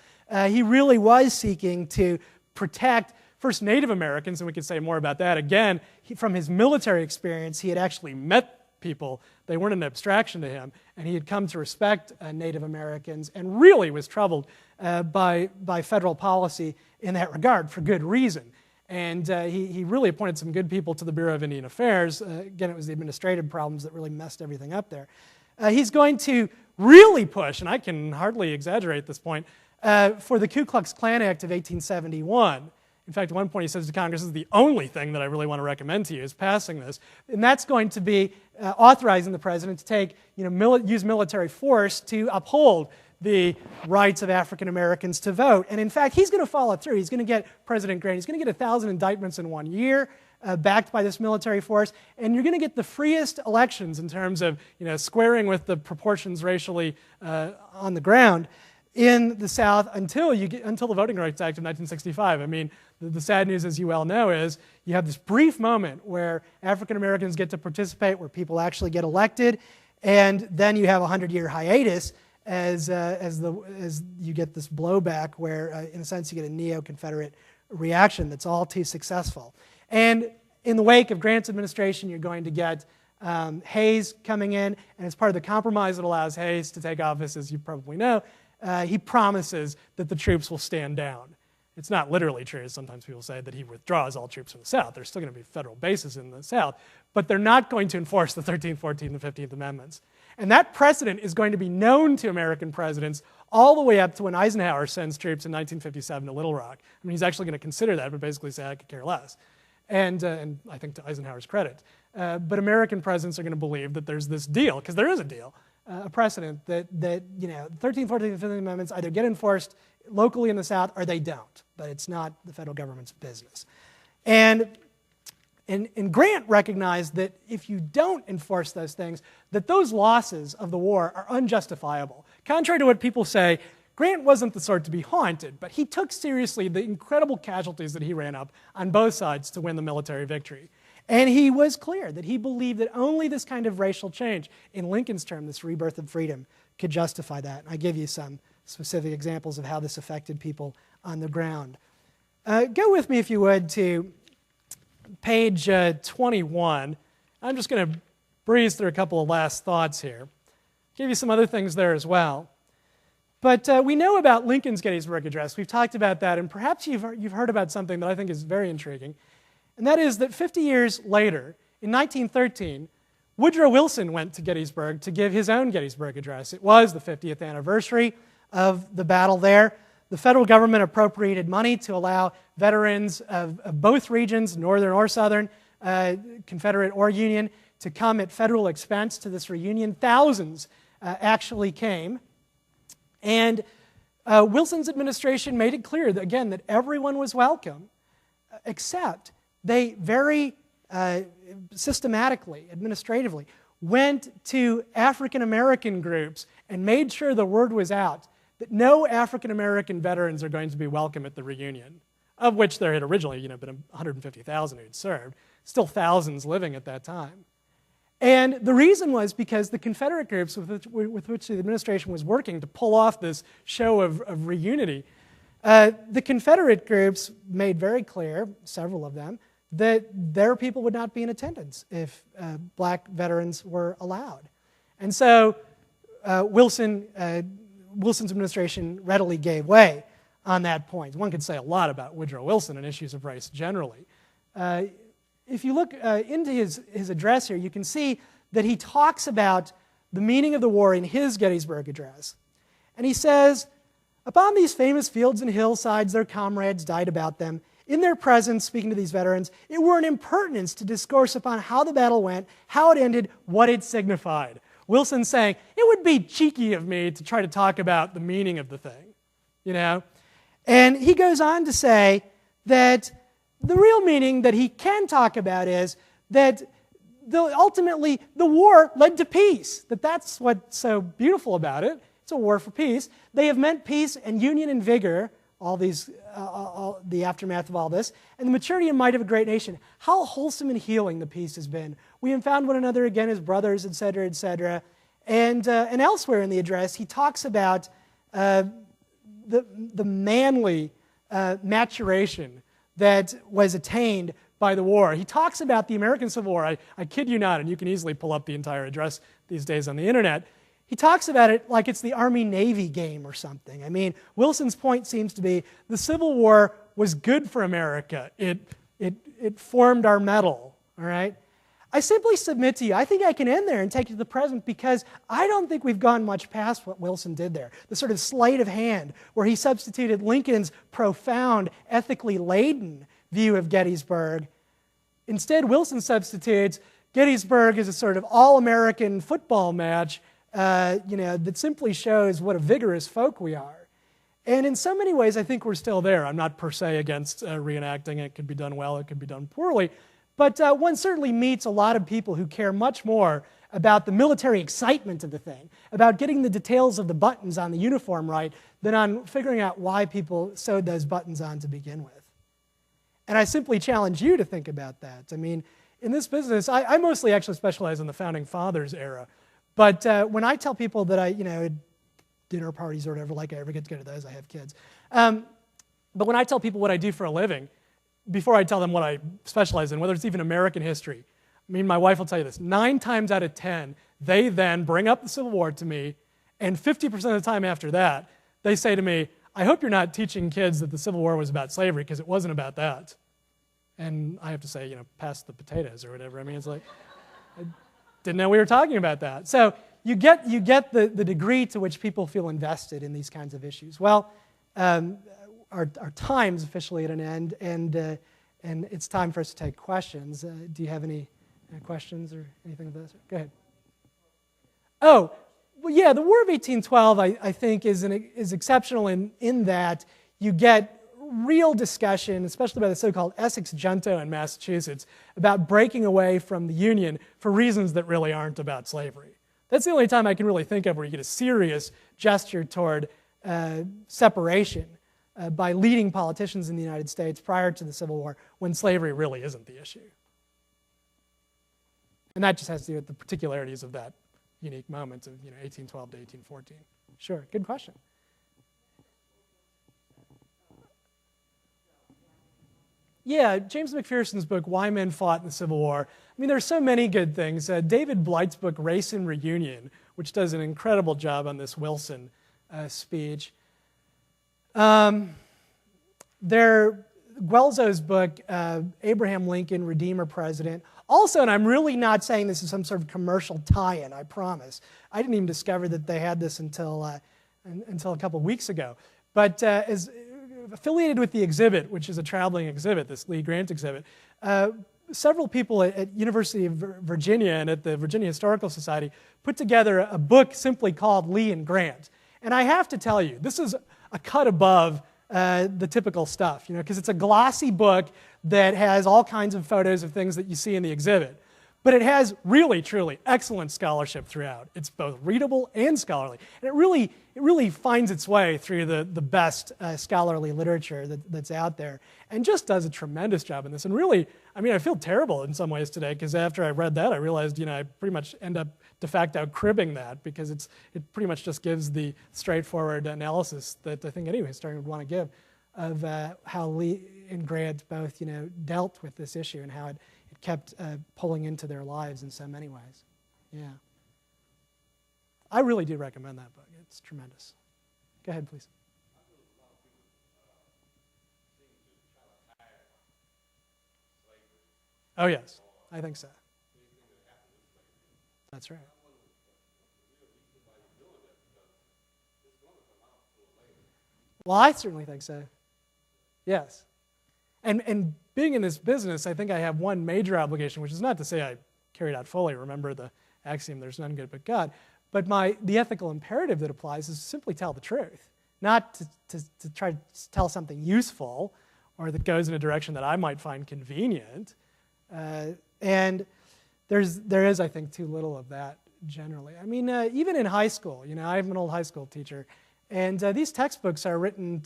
He really was seeking to protect first Native Americans, and we could say more about that. Again, from his military experience, he had actually met people. They weren't an abstraction to him, and he had come to respect Native Americans and really was troubled by federal policy in that regard for good reason. And he really appointed some good people to the Bureau of Indian Affairs. Again, it was the administrative problems that really messed everything up there. He's going to really push, and I can hardly exaggerate this point, for the Ku Klux Klan Act of 1871. In fact, at one point he says to Congress, this is the only thing that I really want to recommend to you is passing this. And that's going to be authorizing the president to take, use military force to uphold the rights of African Americans to vote. And in fact, he's going to follow through. He's going to get President Grant, he's going to get 1,000 indictments in 1 year, backed by this military force. And you're going to get the freest elections in terms of, squaring with the proportions racially on the ground. in the South until the Voting Rights Act of 1965. I mean, the sad news, as you well know, is you have this brief moment where African Americans get to participate, where people actually get elected, and then you have a 100-year hiatus as you get this blowback where, in a sense, you get a neo-Confederate reaction that's all too successful. And in the wake of Grant's administration, you're going to get Hayes coming in, and as part of the compromise that allows Hayes to take office, as you probably know, he promises that the troops will stand down. It's not literally true. Sometimes people say that he withdraws all troops from the South. There's still going to be federal bases in the South, but they're not going to enforce the 13th, 14th, and 15th Amendments. And that precedent is going to be known to American presidents all the way up to when Eisenhower sends troops in 1957 to Little Rock. I mean, he's actually going to consider that, but basically say, I could care less. And I think to Eisenhower's credit. But American presidents are going to believe that there's this deal, because there is a deal, a precedent that you know, 13th, 14th, and 15th Amendments either get enforced locally in the South or they don't. But it's not the federal government's business. And Grant recognized that if you don't enforce those things, that those losses of the war are unjustifiable. Contrary to what people say, Grant wasn't the sort to be haunted, but he took seriously the incredible casualties that he ran up on both sides to win the military victory. And he was clear that he believed that only this kind of racial change, in Lincoln's term, this rebirth of freedom, could justify that. And I give you some specific examples of how this affected people on the ground. Go with me, if you would, to page 21. I'm just going to breeze through a couple of last thoughts here. Give you some other things there as well. But we know about Lincoln's Gettysburg Address. We've talked about that, and perhaps you've heard about something that I think is very intriguing, and that is that 50 years later, in 1913, Woodrow Wilson went to Gettysburg to give his own Gettysburg Address. It was the 50th anniversary of the battle there. The federal government appropriated money to allow veterans of both regions, northern or southern, Confederate or Union, to come at federal expense to this reunion. Thousands actually came. And Wilson's administration made it clear, that, again, that everyone was welcome, except they very systematically, administratively, went to African American groups and made sure the word was out that no African American veterans are going to be welcome at the reunion, of which there had originally been 150,000 who had served, still thousands living at that time. And the reason was because the Confederate groups with which the administration was working to pull off this show of reunity, the Confederate groups made very clear, several of them, that their people would not be in attendance if black veterans were allowed. And so Wilson's administration readily gave way on that point. One could say a lot about Woodrow Wilson and issues of race generally. If you look into his address here, you can see that he talks about the meaning of the war in his Gettysburg Address. And he says, "Upon these famous fields and hillsides their comrades died about them. In their presence," speaking to these veterans, "it were an impertinence to discourse upon how the battle went, how it ended, what it signified." Wilson's saying, it would be cheeky of me to try to talk about the meaning of the thing, you know? And he goes on to say that the real meaning that he can talk about is that ultimately the war led to peace, that's what's so beautiful about it. It's a war for peace. They have meant peace and union and vigor, the aftermath of all this, and the maturity and might of a great nation. How wholesome and healing the peace has been. We have found one another again as brothers, etc., etc. And elsewhere in the address, he talks about the manly maturation that was attained by the war. He talks about the American Civil War. I kid you not, and you can easily pull up the entire address these days on the internet. He talks about it like it's the Army-Navy game or something. I mean, Wilson's point seems to be the Civil War was good for America. It formed our mettle, all right? I simply submit to you, I think I can end there and take you to the present because I don't think we've gone much past what Wilson did there. The sort of sleight of hand where he substituted Lincoln's profound, ethically laden view of Gettysburg. Instead, Wilson substitutes Gettysburg as a sort of all-American football match that simply shows what a vigorous folk we are. And in so many ways, I think we're still there. I'm not per se against reenacting. It could be done well, it could be done poorly. But one certainly meets a lot of people who care much more about the military excitement of the thing, about getting the details of the buttons on the uniform right, than on figuring out why people sewed those buttons on to begin with. And I simply challenge you to think about that. I mean, in this business, I mostly actually specialize in the Founding Fathers era. But when I tell people that at dinner parties or whatever, like I ever get to go to those, I have kids. But when I tell people what I do for a living, before I tell them what I specialize in, whether it's even American history, I mean, my wife will tell you this, 9 times out of 10, they then bring up the Civil War to me, and 50% of the time after that, they say to me, I hope you're not teaching kids that the Civil War was about slavery, because it wasn't about that. And I have to say, pass the potatoes or whatever. I mean, it's like, I didn't know we were talking about that. So you get the degree to which people feel invested in these kinds of issues. Well, our time's officially at an end, and it's time for us to take questions. Do you have any questions or anything of this? Go ahead. Oh, well, yeah, the War of 1812, I think, is exceptional in that you get real discussion, especially by the so-called Essex Junto in Massachusetts, about breaking away from the Union for reasons that really aren't about slavery. That's the only time I can really think of where you get a serious gesture toward separation by leading politicians in the United States prior to the Civil War, when slavery really isn't the issue. And that just has to do with the particularities of that unique moment of 1812 to 1814. Sure, good question. Yeah, James McPherson's book, Why Men Fought in the Civil War. I mean, there's so many good things. David Blight's book, Race and Reunion, which does an incredible job on this Wilson speech. Guelzo's book, Abraham Lincoln, Redeemer President. Also, and I'm really not saying this is some sort of commercial tie-in, I promise. I didn't even discover that they had this until a couple weeks ago. But as affiliated with the exhibit, which is a traveling exhibit, this Lee Grant exhibit, several people at University of Virginia and at the Virginia Historical Society put together a book simply called Lee and Grant. And I have to tell you, this is a cut above the typical stuff, because it's a glossy book that has all kinds of photos of things that you see in the exhibit. But it has really, truly excellent scholarship throughout. It's both readable and scholarly. And it really finds its way through the best scholarly literature that's out there, and just does a tremendous job in this. And really, I mean, I feel terrible in some ways today, because after I read that, I realized, I pretty much end up de facto cribbing that, because it pretty much just gives the straightforward analysis that I think any historian would want to give of how Lee and Grant both, dealt with this issue, and how it kept pulling into their lives in so many ways. Yeah. I really do recommend that book. It's tremendous. Go ahead, please. Oh, yes. I think so. That's right. Well, I certainly think so. Yes. And being in this business, I think I have one major obligation, which is not to say I carried out fully. Remember the axiom, there's none good but God. But the ethical imperative that applies is to simply tell the truth, not to try to tell something useful or that goes in a direction that I might find convenient. And there is, I think, too little of that generally. I mean, even in high school, I'm an old high school teacher, and these textbooks are written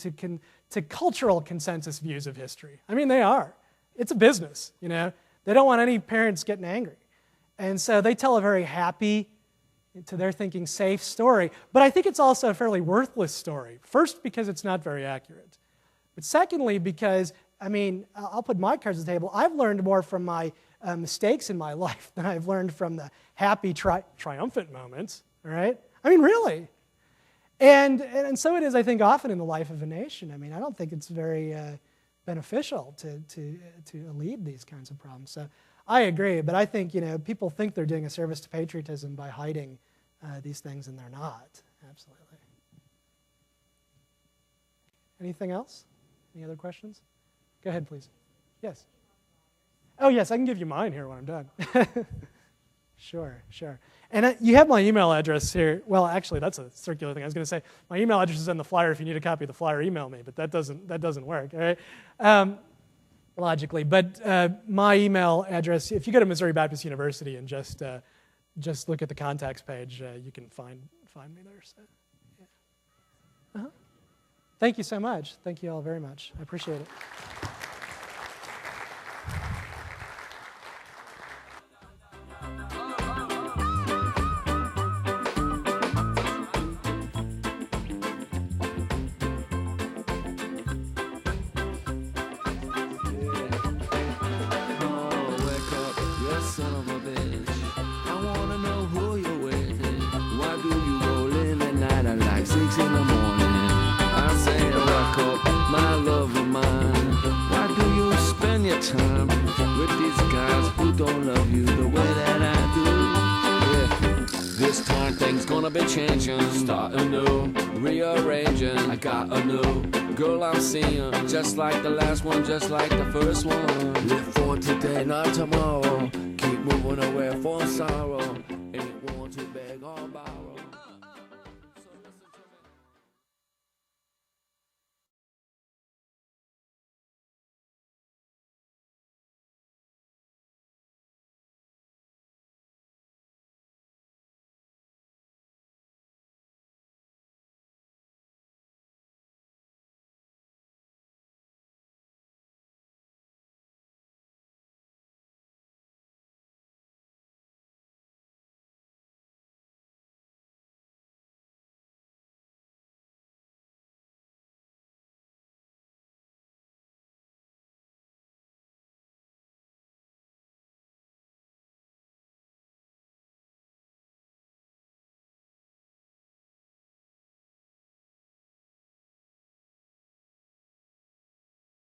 to cultural consensus views of history. I mean, they are. It's a business, They don't want any parents getting angry. And so they tell a very happy, to their thinking, safe story. But I think it's also a fairly worthless story. First, because it's not very accurate. But secondly, because, I'll put my cards on the table. I've learned more from my mistakes in my life than I've learned from the happy, triumphant moments, all right? Really. And so it is, I think, often in the life of a nation. I don't think it's very beneficial to lead these kinds of problems. So I agree, but I think, people think they're doing a service to patriotism by hiding these things, and they're not. Absolutely. Anything else? Any other questions? Go ahead, please. Yes. Oh, yes, I can give you mine here when I'm done. Sure. And you have my email address here. Well, actually, that's a circular thing. I was going to say my email address is on the flyer. If you need a copy of the flyer, email me. But that doesn't work, all right? Logically. But my email address, if you go to Missouri Baptist University and just just look at the contacts page. You can find me there. So, yeah. Thank you so much. Thank you all very much. I appreciate it. Son of a bitch, I wanna know who you're with. Why do you roll in at night at like 6 in the morning? I say, wake up, my love of mine. Why do you spend your time with these guys who don't love you the way that I do? Yeah. This time things gonna be changing. Starting new, rearranging. I got a new girl I'm seeing, just like the last one, just like the first one. Live for today, not tomorrow. Keep moving away from sorrow.